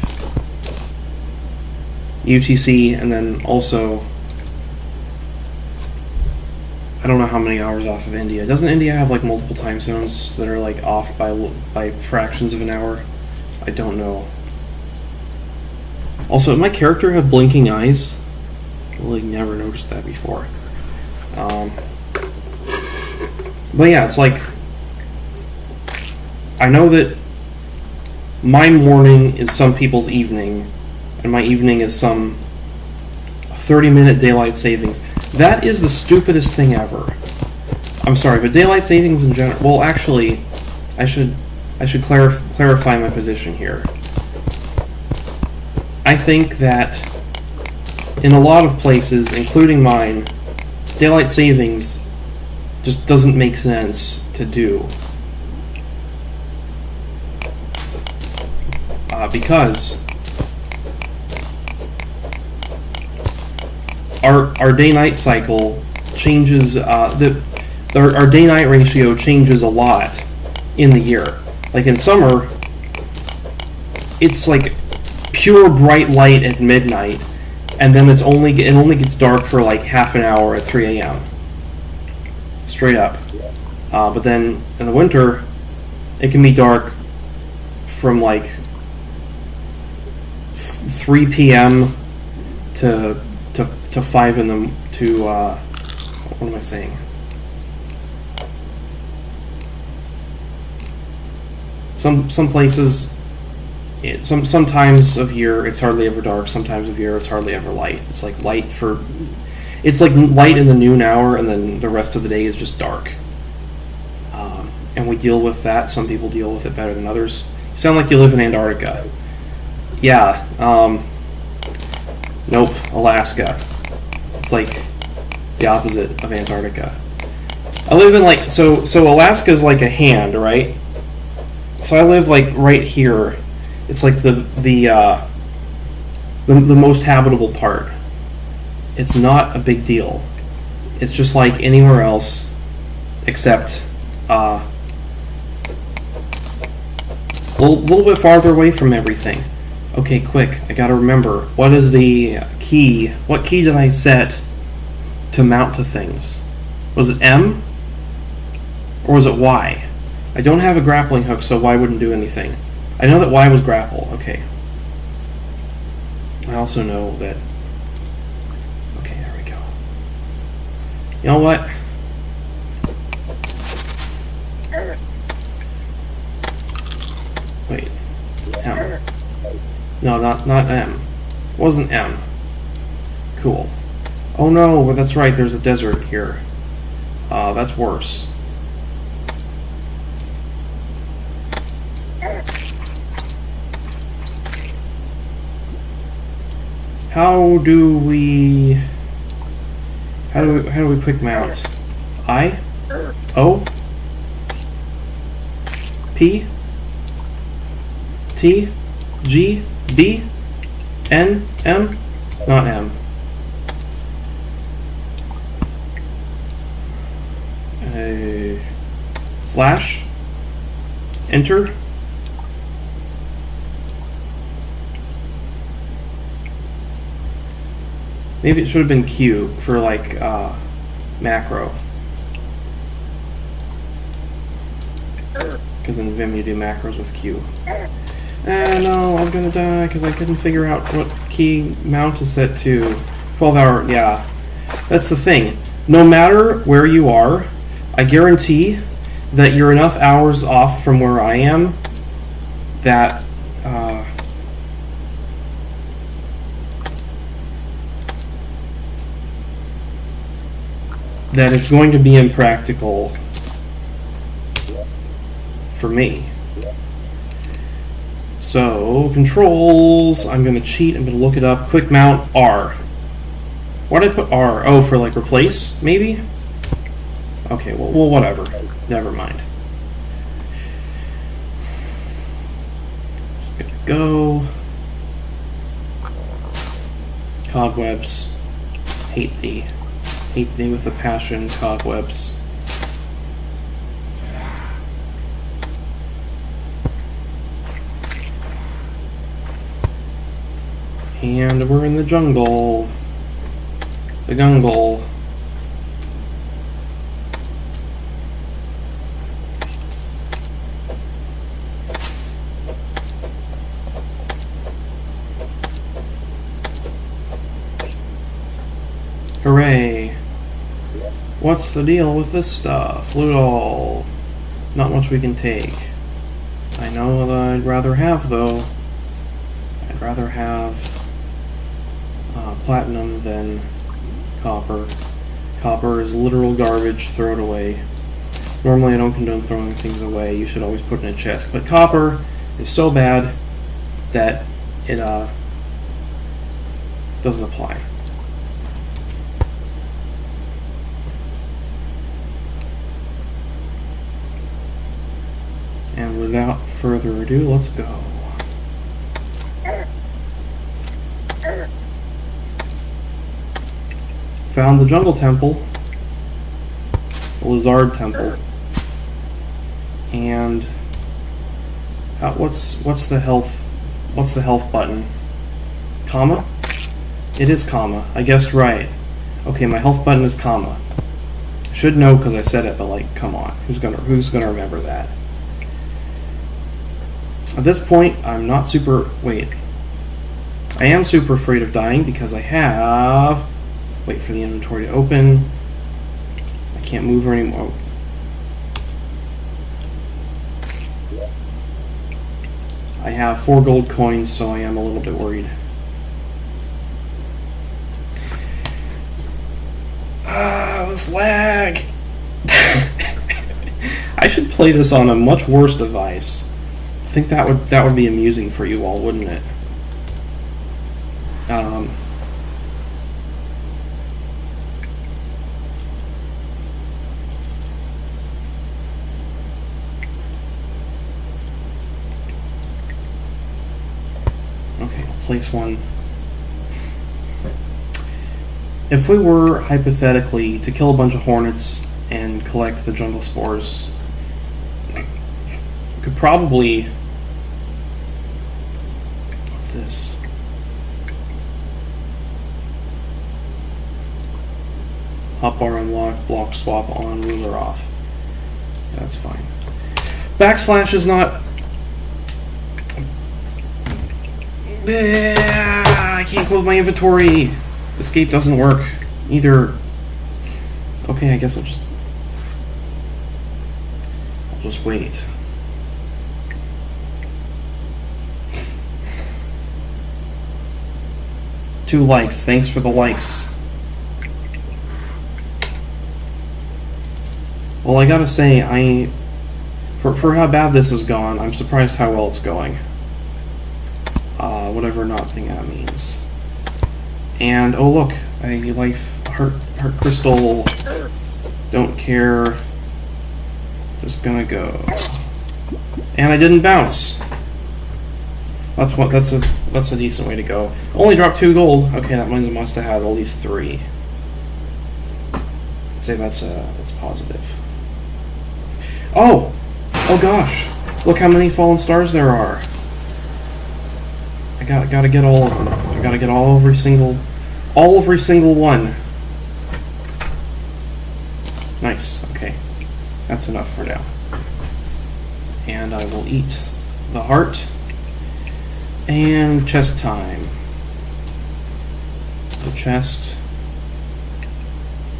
UTC, and then also I don't know how many hours off of India. Doesn't India have like multiple time zones that are like off by fractions of an hour? I don't know. Also, did my character have blinking eyes? I really never noticed that before. But yeah, it's like, I know that my morning is some people's evening, and my evening is some 30-minute daylight savings. That is the stupidest thing ever. I'm sorry, but daylight savings in general... Well, actually, I should clarify my position here. I think that in a lot of places, including mine, daylight savings just doesn't make sense to do. Because our day-night cycle changes, our day-night ratio changes a lot in the year. Like in summer, it's like pure bright light at midnight, and then it only gets dark for like half an hour at 3 a.m. Straight up. But then in the winter, it can be dark from like 3 p.m. to 5 in the what am I saying? Some places, sometimes of year it's hardly ever dark. Sometimes of year it's hardly ever light. It's like light in the noon hour, and then the rest of the day is just dark. And we deal with that. Some people deal with it better than others. You sound like you live in Antarctica. Yeah. Nope. Alaska. It's like the opposite of Antarctica. I live in so Alaska's like a hand, right? So I live like right here. It's like the most habitable part. It's not a big deal. It's just like anywhere else, except a little bit farther away from everything. Okay, quick. I gotta remember. What is the key? What key did I set to mount to things? Was it M? Or was it Y? I don't have a grappling hook, so Y wouldn't do anything. I know that Y was grapple. Okay. I also know that... Okay, there we go. You know what? Wait. M. No, not M. It wasn't M. Cool. Oh no, but that's right, there's a desert here. That's worse. How do we quick mount? I? O? P? T? G? B? N? M? Not M. Slash? Enter? Maybe it should have been Q for like macro. Because in Vim you do macros with Q. No, I'm gonna die because I couldn't figure out what key mount to set to. 12-hour, yeah. That's the thing. No matter where you are, I guarantee that you're enough hours off from where I am that that it's going to be impractical for me. So, controls, I'm going to cheat, I'm going to look it up. Quick mount, R. Why did I put R? Oh, for like replace, maybe? Okay, well whatever. Never mind. Just gonna go. Cobwebs. Hate thee. Hate thee with a passion, cobwebs. And we're in the jungle. The gungle. Hooray. What's the deal with this stuff? Loot all. Not much we can take. I know what I'd rather have, though. I'd rather have platinum than copper. Copper is literal garbage. Throw it away. Normally I don't condone throwing things away. You should always put it in a chest. But copper is so bad that it doesn't apply. And without further ado, let's go. Found the jungle temple, the lizard temple, and what's the health button? Comma? It is comma. I guessed right. Okay, my health button is comma. I should know because I said it, but like, come on, who's gonna remember that? At this point, I'm not super. Wait, I am super afraid of dying because I have. Wait for the inventory to open. I can't move her anymore. I have 4 gold coins, so I am a little bit worried. This lag! I should play this on a much worse device. I think that would be amusing for you all, wouldn't it? Okay, I'll place one. If we were, hypothetically, to kill a bunch of hornets and collect the jungle spores, we could probably... What's this? Hotbar unlock, block swap on, ruler off. That's fine. Backslash is not... I can't close my inventory. Escape doesn't work either. Okay, I guess I'll just wait. Two likes. Thanks for the likes. Well, I gotta say, for how bad this has gone, I'm surprised how well it's going. Whatever not thing that means. And oh look, a life heart crystal. Don't care. Just gonna go. And I didn't bounce. That's a decent way to go. Only dropped 2 gold. Okay, that means I must have had at least 3. I'd say that's positive. Oh gosh! Look how many fallen stars there are. I gotta get all of them. I gotta get every single one. Nice. Okay, that's enough for now. And I will eat the heart. And chest time. The chest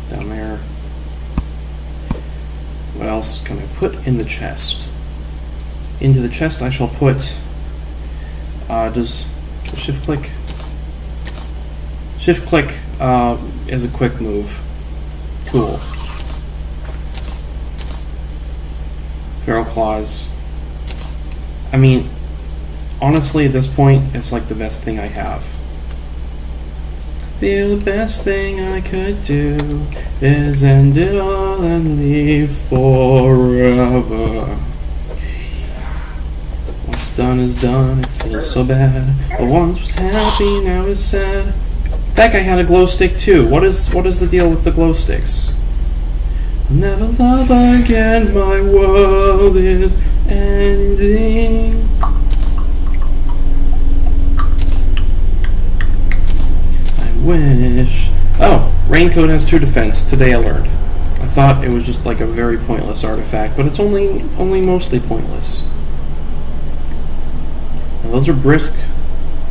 down there. What else can I put in the chest? Into the chest I shall put. Does shift click? Shift click is a quick move. Cool. Feral claws. I mean, honestly, at this point, it's like the best thing I have. The best thing I could do is end it all and leave forever. What's done is done, it feels so bad. But once was happy, now is sad. That guy had a glow stick too. What is the deal with the glow sticks? I'll never love again, my world is ending. Wish. Oh, Raincoat has 2 defense. Today I learned. I thought it was just like a very pointless artifact, but it's only mostly pointless. Now those are brisk,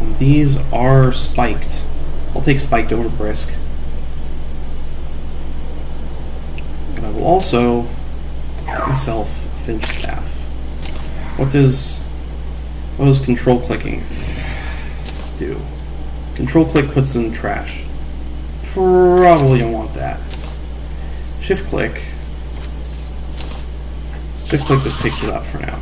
and these are spiked. I'll take spiked over brisk. And I will also get myself a finch staff. What does control clicking do? Control click puts in trash. Probably don't want that. Shift click just picks it up for now.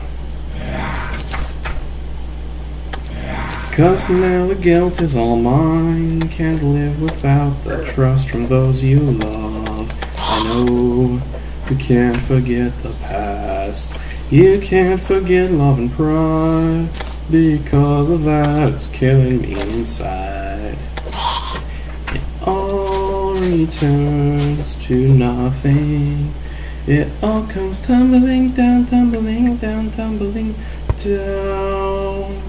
Cause now the guilt is all mine. Can't live without the trust from those you love. I know you can't forget the past. You can't forget love and pride. Because of that, it's killing me inside. It all returns to nothing. It all comes tumbling down, tumbling down, tumbling down.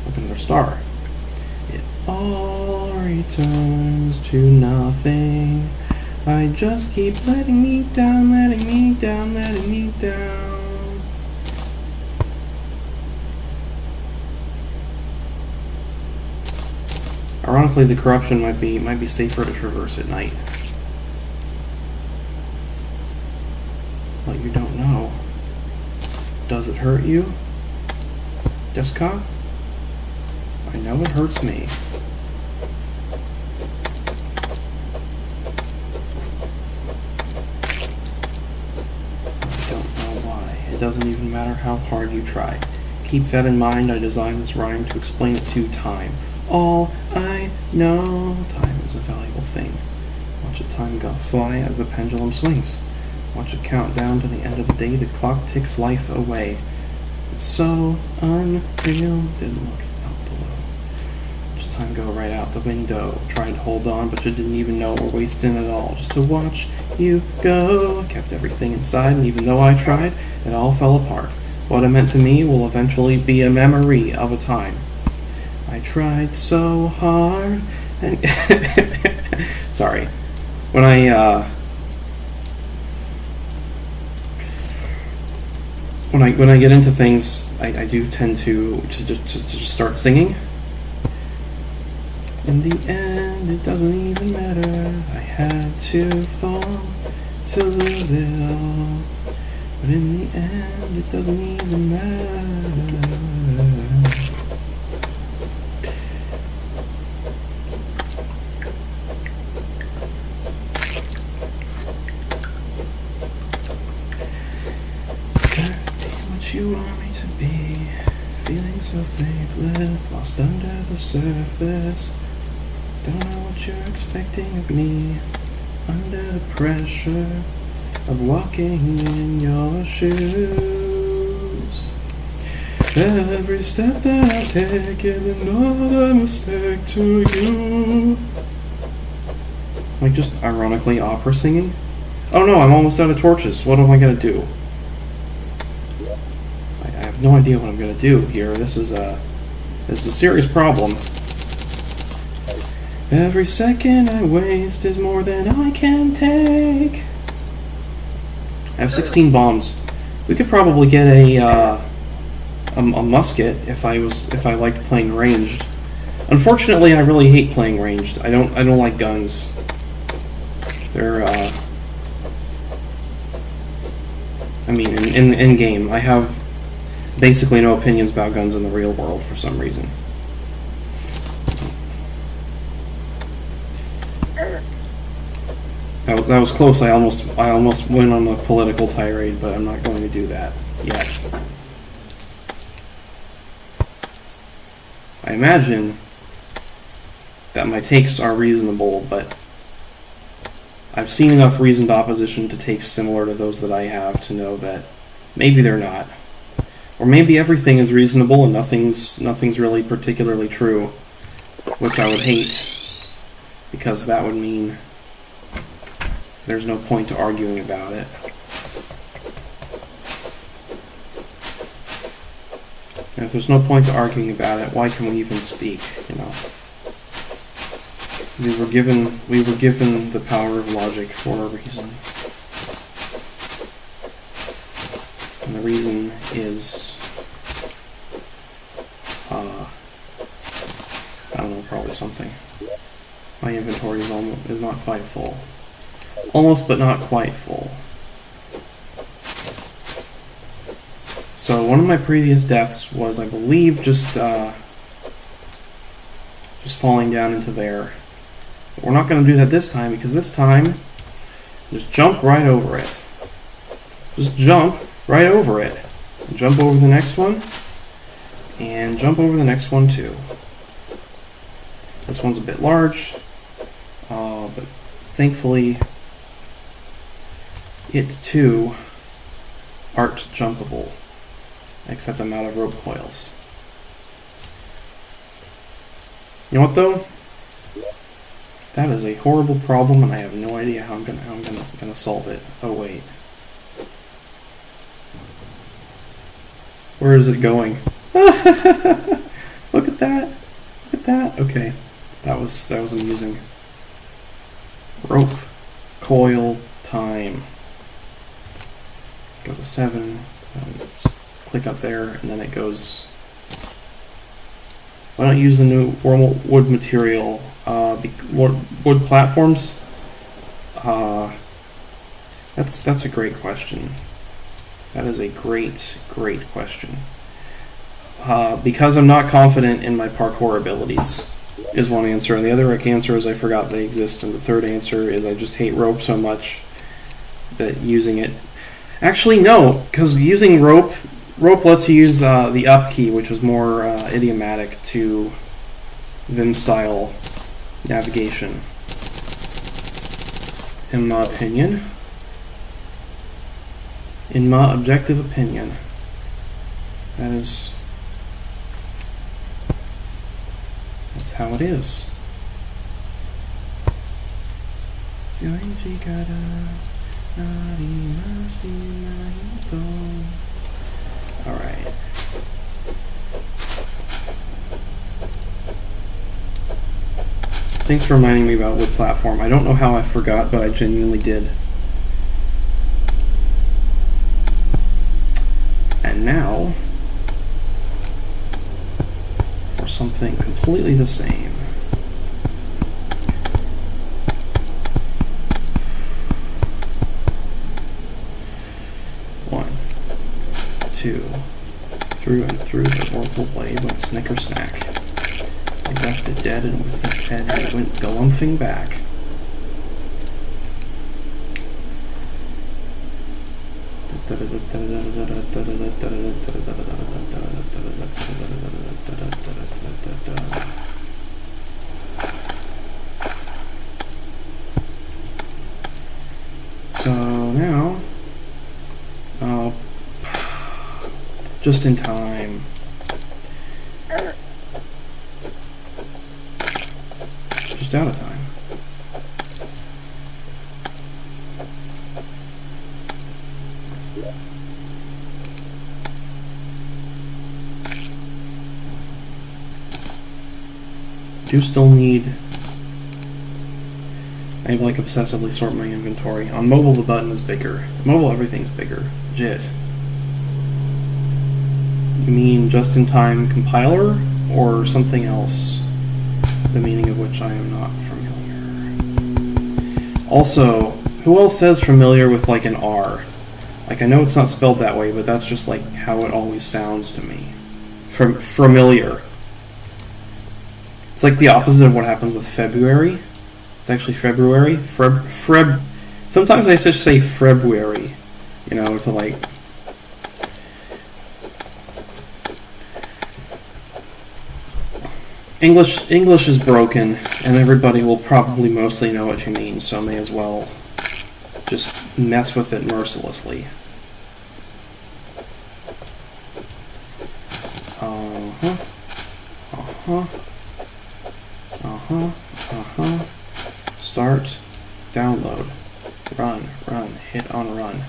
Look at another star. It all returns to nothing. I just keep letting me down, letting me down, letting me down. Ironically, the corruption might be safer to traverse at night. But you don't know. Does it hurt you? Deska? I know it hurts me. I don't know why. It doesn't even matter how hard you try. Keep that in mind. I designed this rhyme to explain it to time. All I know, time is a valuable thing. Watch the time go fly as the pendulum swings. Watch it count down to the end of the day. The clock ticks life away. It's so unreal. Didn't look out below. Watch the time go right out the window. Tried to hold on, but you didn't even know we're wasting it all just to watch you go. I kept everything inside, and even though I tried, it all fell apart. What it meant to me will eventually be a memory of a time I tried so hard. And sorry, when I get into things, I do tend to just start singing. In the end, it doesn't even matter. I had to fall to lose it all. But in the end, it doesn't even matter. What you want me to be, feeling so faithless, lost under the surface. Don't know what you're expecting of me, under the pressure of walking in your shoes. Every step that I take is another mistake to you. Like just ironically opera singing? Oh no, I'm almost out of torches. What am I gonna do? I have no idea what I'm gonna do here. This is a serious problem. Every second I waste is more than I can take. I have 16 bombs. We could probably get a musket if I liked playing ranged. Unfortunately, I really hate playing ranged. I don't like guns. They're I mean, in game, I have basically no opinions about guns in the real world for some reason. That was close. I almost went on a political tirade, but I'm not going to do that yet. I imagine that my takes are reasonable, but I've seen enough reasoned opposition to takes similar to those that I have to know that maybe they're not. Or maybe everything is reasonable and nothing's really particularly true, which I would hate, because that would mean there's no point to arguing about it. And if there's no point to arguing about it, why can we even speak, you know? We were given the power of logic for a reason. And the reason is I don't know, probably something. My inventory is not quite full. Almost, but not quite full. So one of my previous deaths was, I believe, just falling down into there. But we're not going to do that this time, because this time, just jump right over it. Just jump right over it. And jump over the next one, and jump over the next one too. This one's a bit large, but thankfully it too art jumpable, except I'm out of rope coils. You know what though? That is a horrible problem, and I have no idea how I'm gonna solve it. Oh wait, where is it going? Look at that! Look at that! Okay, that was amusing. Rope coil time. Go to 7. Just click up there, and then it goes. Why not use the new wood material? Wood platforms? That's a great question. That is a great question. Because I'm not confident in my parkour abilities, is one answer. And the other answer is I forgot they exist. And the third answer is I just hate rope so much that using it... Actually, no, because using rope lets you use the up key, which is more idiomatic to Vim-style navigation, in my opinion. In my objective opinion. That's how it is. Alright. Thanks for reminding me about wood platform. I don't know how I forgot, but I genuinely did. And now, for something completely the same. One, two, through and through the orbital blade went snicker snack. He left it dead, and with its head it went galumphing back. So now, just in time. Just out of time. Do still need... I like obsessively sort my inventory. On mobile the button is bigger. Mobile everything's bigger. Legit. You mean just-in-time compiler or something else? The meaning of which I am not familiar. Also, who else says familiar with like an R? Like I know it's not spelled that way, but that's just like how it always sounds to me. Familiar. It's like the opposite of what happens with February. It's actually February. Sometimes I just say February, you know, to like... English is broken, and everybody will probably mostly know what you mean, so may as well just mess with it mercilessly. Start, download, run, hit on run.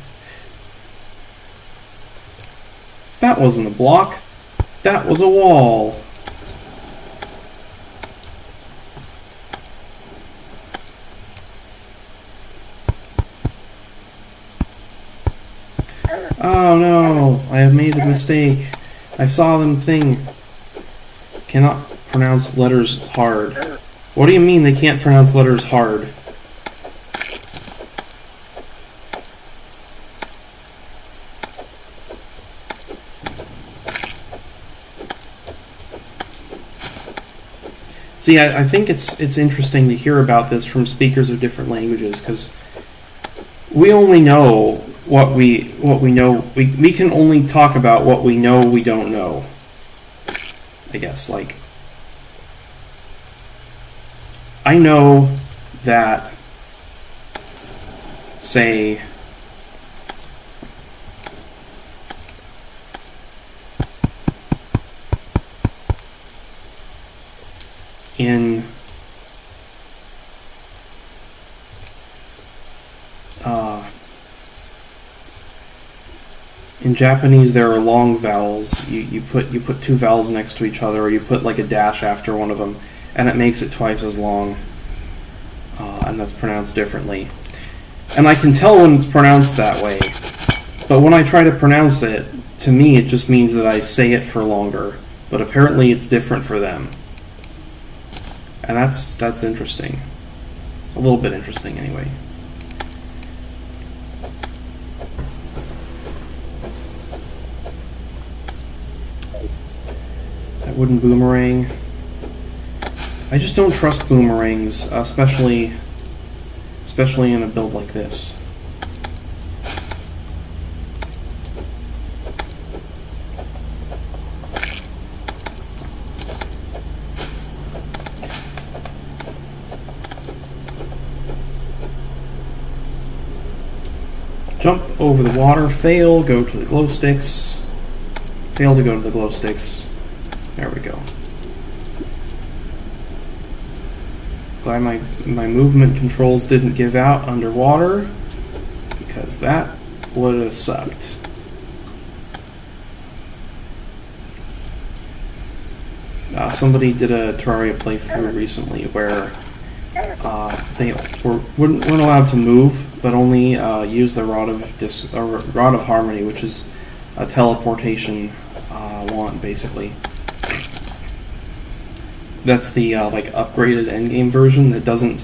That wasn't a block, that was a wall. Oh no, I have made a mistake. I saw them thing. Cannot pronounce letters hard. What do you mean they can't pronounce letters hard? See, I think it's interesting to hear about this from speakers of different languages, because we only know what we know. We can only talk about what we know we don't know. I guess, like, I know that, say, in Japanese there are long vowels. You put two vowels next to each other, or you put like a dash after one of them, and it makes it twice as long, and that's pronounced differently. And I can tell when it's pronounced that way, but when I try to pronounce it, to me it just means that I say it for longer, but apparently it's different for them. And that's interesting. A little bit interesting, anyway. That wooden boomerang. I just don't trust boomerangs, especially in a build like this. Jump over the water, fail, go to the glow sticks. Fail to go to the glow sticks. There we go. Glad my movement controls didn't give out underwater, because that would have sucked. Somebody did a Terraria playthrough recently where they weren't allowed to move, but only use the Rod of Harmony, which is a teleportation wand, basically. That's the like upgraded endgame version that doesn't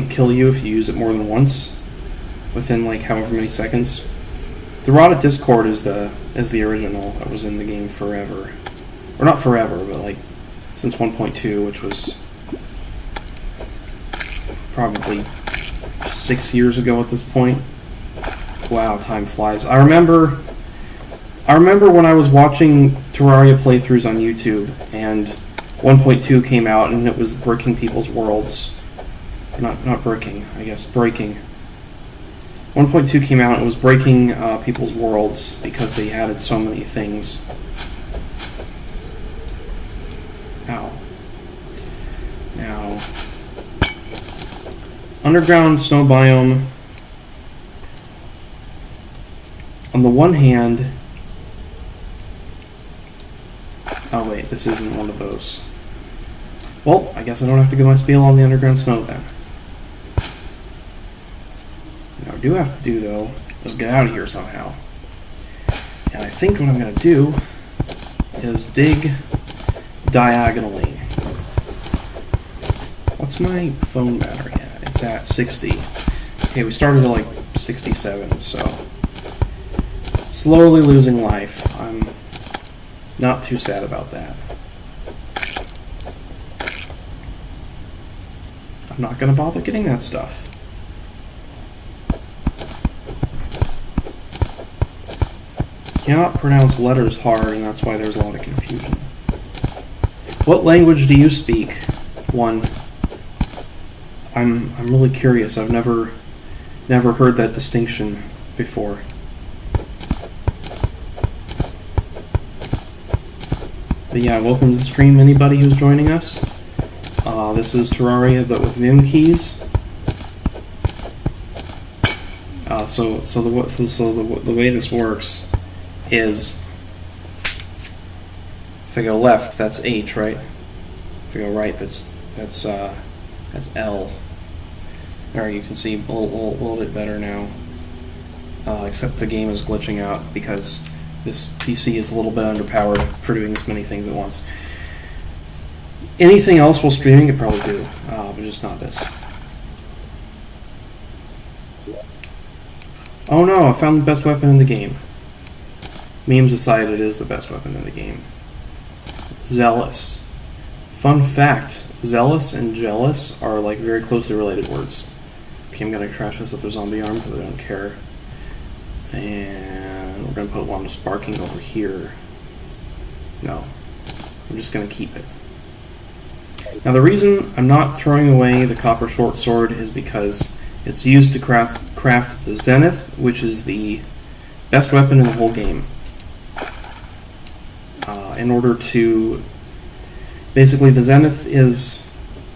kill you if you use it more than once within like however many seconds. The Rod of Discord is the original that was in the game forever, or not forever, but like since 1.2, which was probably 6 years ago at this point. Wow, time flies. I remember when I was watching Terraria playthroughs on YouTube, and 1.2 came out, and it was bricking people's worlds. Not bricking, I guess, breaking. 1.2 came out and it was breaking people's worlds because they added so many things. Ow. Now, underground snow biome. On the one hand, oh wait, this isn't one of those. Well, I guess I don't have to get my spiel on the underground snow then. What I do have to do though is get out of here somehow. And I think what I'm going to do is dig diagonally. What's my phone battery at? It's at 60. Okay, we started at like 67, so slowly losing life. I'm not too sad about that. I'm not going to bother getting that stuff. Cannot pronounce letters hard, and that's why there's a lot of confusion. What language do you speak? One. I'm really curious. I've never heard that distinction before. But yeah, welcome to the stream, anybody who's joining us. This is Terraria, but with Vim keys. So the way this works is, if I go left, that's H, right? If I go right, that's L. There, you can see a little bit better now. Except the game is glitching out because this PC is a little bit underpowered for doing this many things at once. Anything else while streaming, it probably do, but just not this. Oh no, I found the best weapon in the game. Memes aside, it is the best weapon in the game. Zealous. Fun fact, zealous and jealous are like very closely related words. Okay, I'm gonna trash this with a zombie arm because I don't care. And we're gonna put one sparking over here. No, I'm just gonna keep it. Now the reason I'm not throwing away the copper short sword is because it's used to craft the Zenith, which is the best weapon in the whole game. In order to... Basically, the Zenith is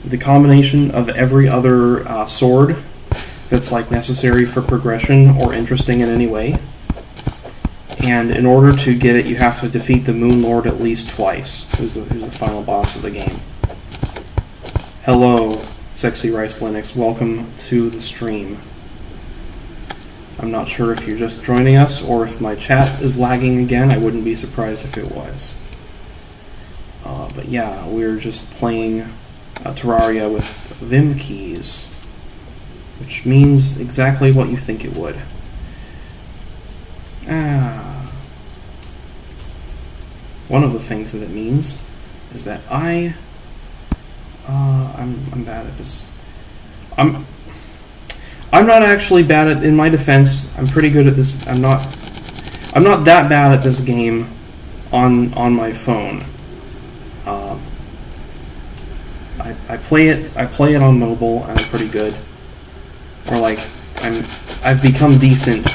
the combination of every other sword that's like necessary for progression or interesting in any way. And in order to get it, you have to defeat the Moon Lord at least twice, who's the final boss of the game. Hello, Sexy Rice Linux. Welcome to the stream. I'm not sure if you're just joining us or if my chat is lagging again. I wouldn't be surprised if it was. But yeah, we're just playing Terraria with Vim keys, which means exactly what you think it would. one of the things that it means is that I'm bad at this. I'm not actually bad at. In my defense, I'm pretty good at this. I'm not that bad at this game on my phone. I play it on mobile, and I'm pretty good. Or like I've become decent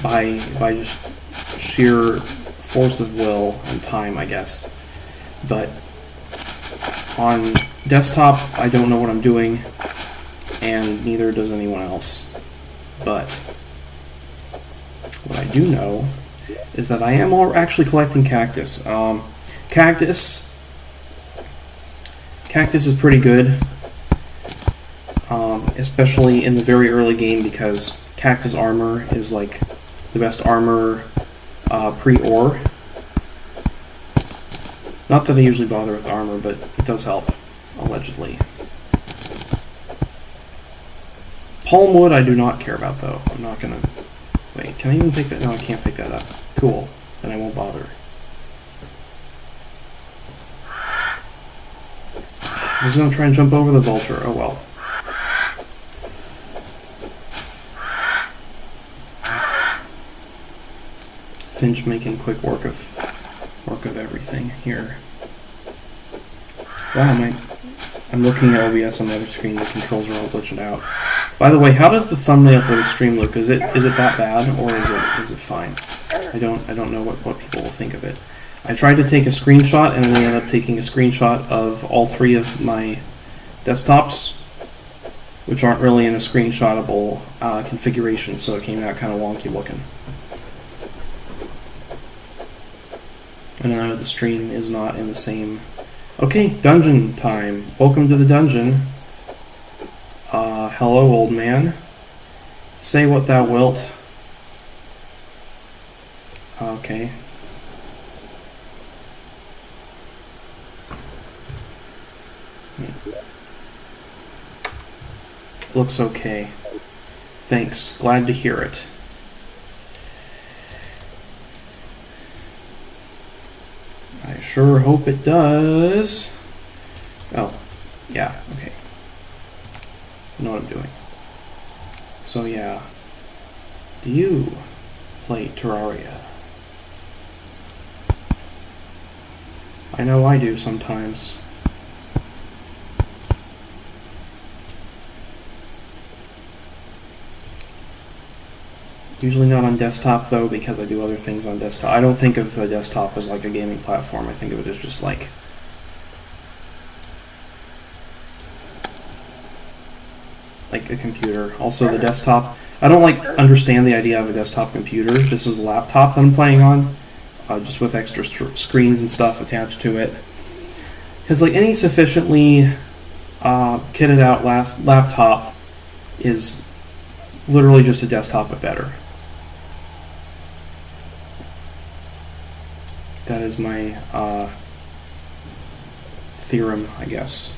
by just sheer force of will and time, I guess. But on desktop, I don't know what I'm doing, and neither does anyone else. But what I do know is that I am actually collecting cactus. Cactus is pretty good, especially in the very early game, because cactus armor is like the best armor pre-ore. Not that I usually bother with armor, but it does help, allegedly. Palm wood I do not care about, though. I'm not gonna... Wait, can I even pick that? No, I can't pick that up. Cool. Then I won't bother. I was gonna try and jump over the vulture. Oh well. Finch making quick work of everything here. Wow, I'm looking at OBS on the other screen. The controls are all glitching out. By the way, how does the thumbnail for the stream look? Is it that bad, or is it fine? I don't know what people will think of it. I tried to take a screenshot, and I ended up taking a screenshot of all three of my desktops, which aren't really in a screenshotable configuration, so it came out kind of wonky looking. And now the stream is not in the same... Okay, dungeon time. Welcome to the dungeon. Hello, old man. Say what thou wilt. Okay. Looks okay. Thanks. Glad to hear it. I sure hope it does. Oh, yeah, okay. I know what I'm doing. So yeah. Do you play Terraria? I know I do sometimes. Usually not on desktop, though, because I do other things on desktop. I don't think of the desktop as like a gaming platform. I think of it as just like a computer. Also, the desktop, I don't understand the idea of a desktop computer. This is a laptop that I'm playing on, just with extra screens and stuff attached to it. Because like any sufficiently kitted out laptop is literally just a desktop but better. That is my theorem, I guess.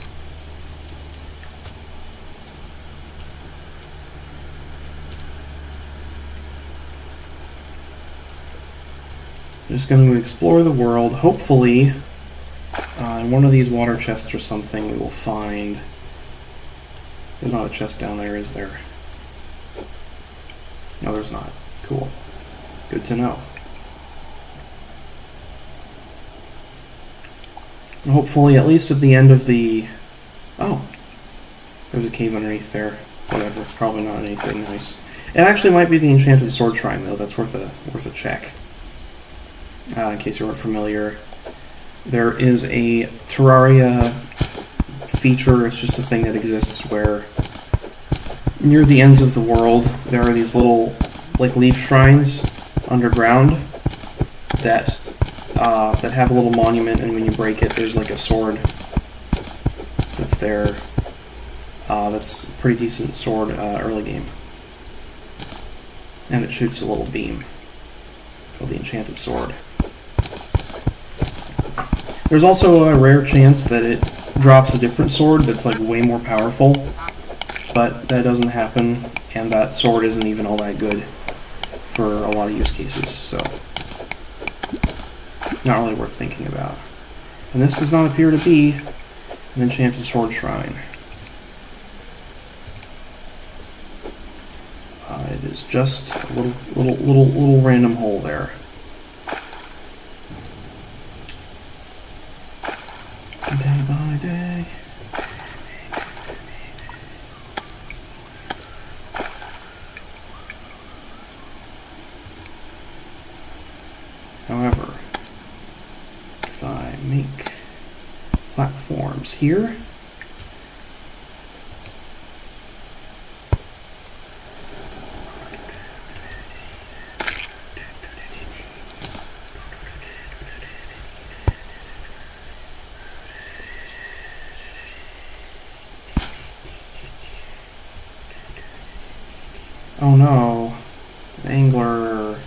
I'm just going to explore the world. Hopefully, in one of these water chests or something, we will find... There's not a chest down there, is there? No, there's not. Cool. Good to know. Hopefully, at least at the end of the... Oh. There's a cave underneath there. Whatever, it's probably not anything nice. It actually might be the Enchanted Sword Shrine, though. That's worth a check. In case you weren't familiar, there is a Terraria feature. It's just a thing that exists where near the ends of the world there are these little leaf shrines underground that have a little monument, and when you break it, there's like a sword that's there. That's a pretty decent sword early game, and it shoots a little beam called the Enchanted Sword. There's also a rare chance that it drops a different sword that's like way more powerful, but that doesn't happen, and that sword isn't even all that good for a lot of use cases, so. not really worth thinking about. And this does not appear to be an enchanted sword shrine. It is just a little random hole there. Day by day. However, if I make platforms here, oh no, an angler.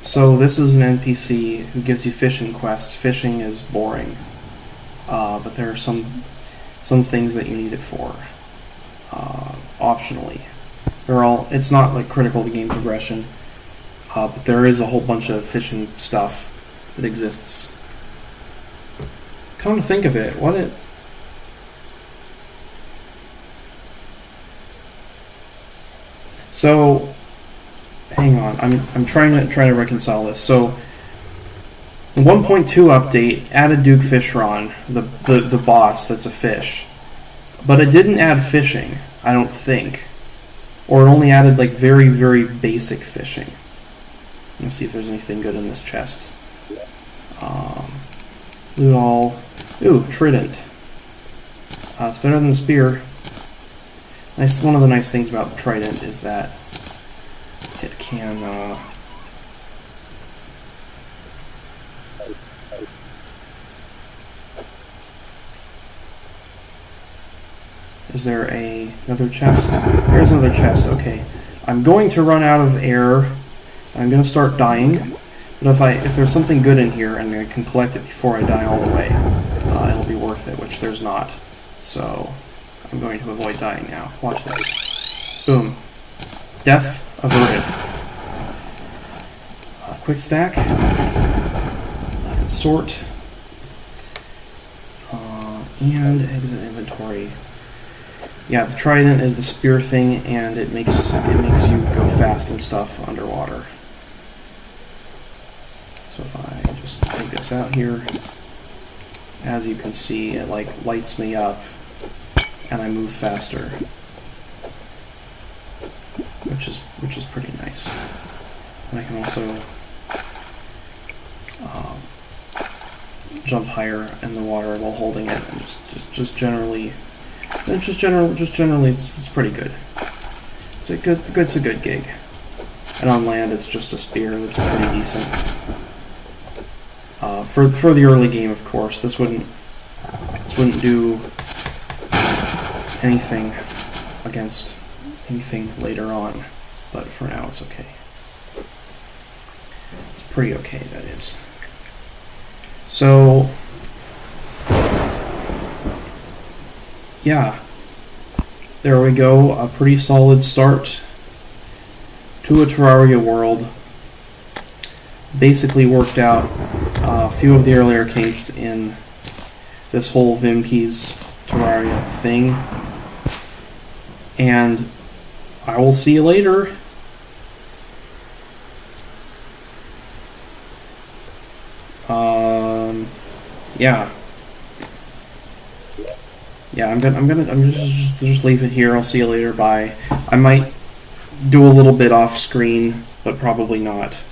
So this is an NPC who gives you fishing quests. Fishing is boring, but there are some things that you need it for, optionally. It's not like critical to game progression, but there is a whole bunch of fishing stuff that exists. Come to think of it, So, hang on. I'm trying to reconcile this. So, the 1.2 update added Duke Fishron, the boss that's a fish, but it didn't add fishing, I don't think, or it only added like very, very basic fishing. Let's see if there's anything good in this chest. Loot all. Ooh, trident. It's better than the spear. One of the nice things about the trident is that it can is there another chest? There's another chest. Okay, I'm going to run out of air. I'm going to start dying. But if there's something good in here and I can collect it before I die all the way, it'll be worth it. Which there's not. So I'm going to avoid dying now. Watch this. Boom. Death averted. Quick stack. I can sort. And exit inventory. Yeah, the trident is the spear thing, and it makes you go fast and stuff underwater. So if I just take this out here, as you can see, it like lights me up, and I move faster, which is pretty nice. And I can also jump higher in the water while holding it, and just generally, it's pretty good. It's a good gig. And on land, it's just a spear that's pretty decent. For the early game, of course, this wouldn't do anything against anything later on, but for now it's okay. It's pretty okay, that is. So, yeah, there we go, a pretty solid start to a Terraria world. Basically worked out a few of the earlier kinks in this whole Vimke's Terraria thing. And I will see you later. Yeah, I'm gonna just leave it here. I'll see you later. Bye. I might do a little bit off screen, but probably not.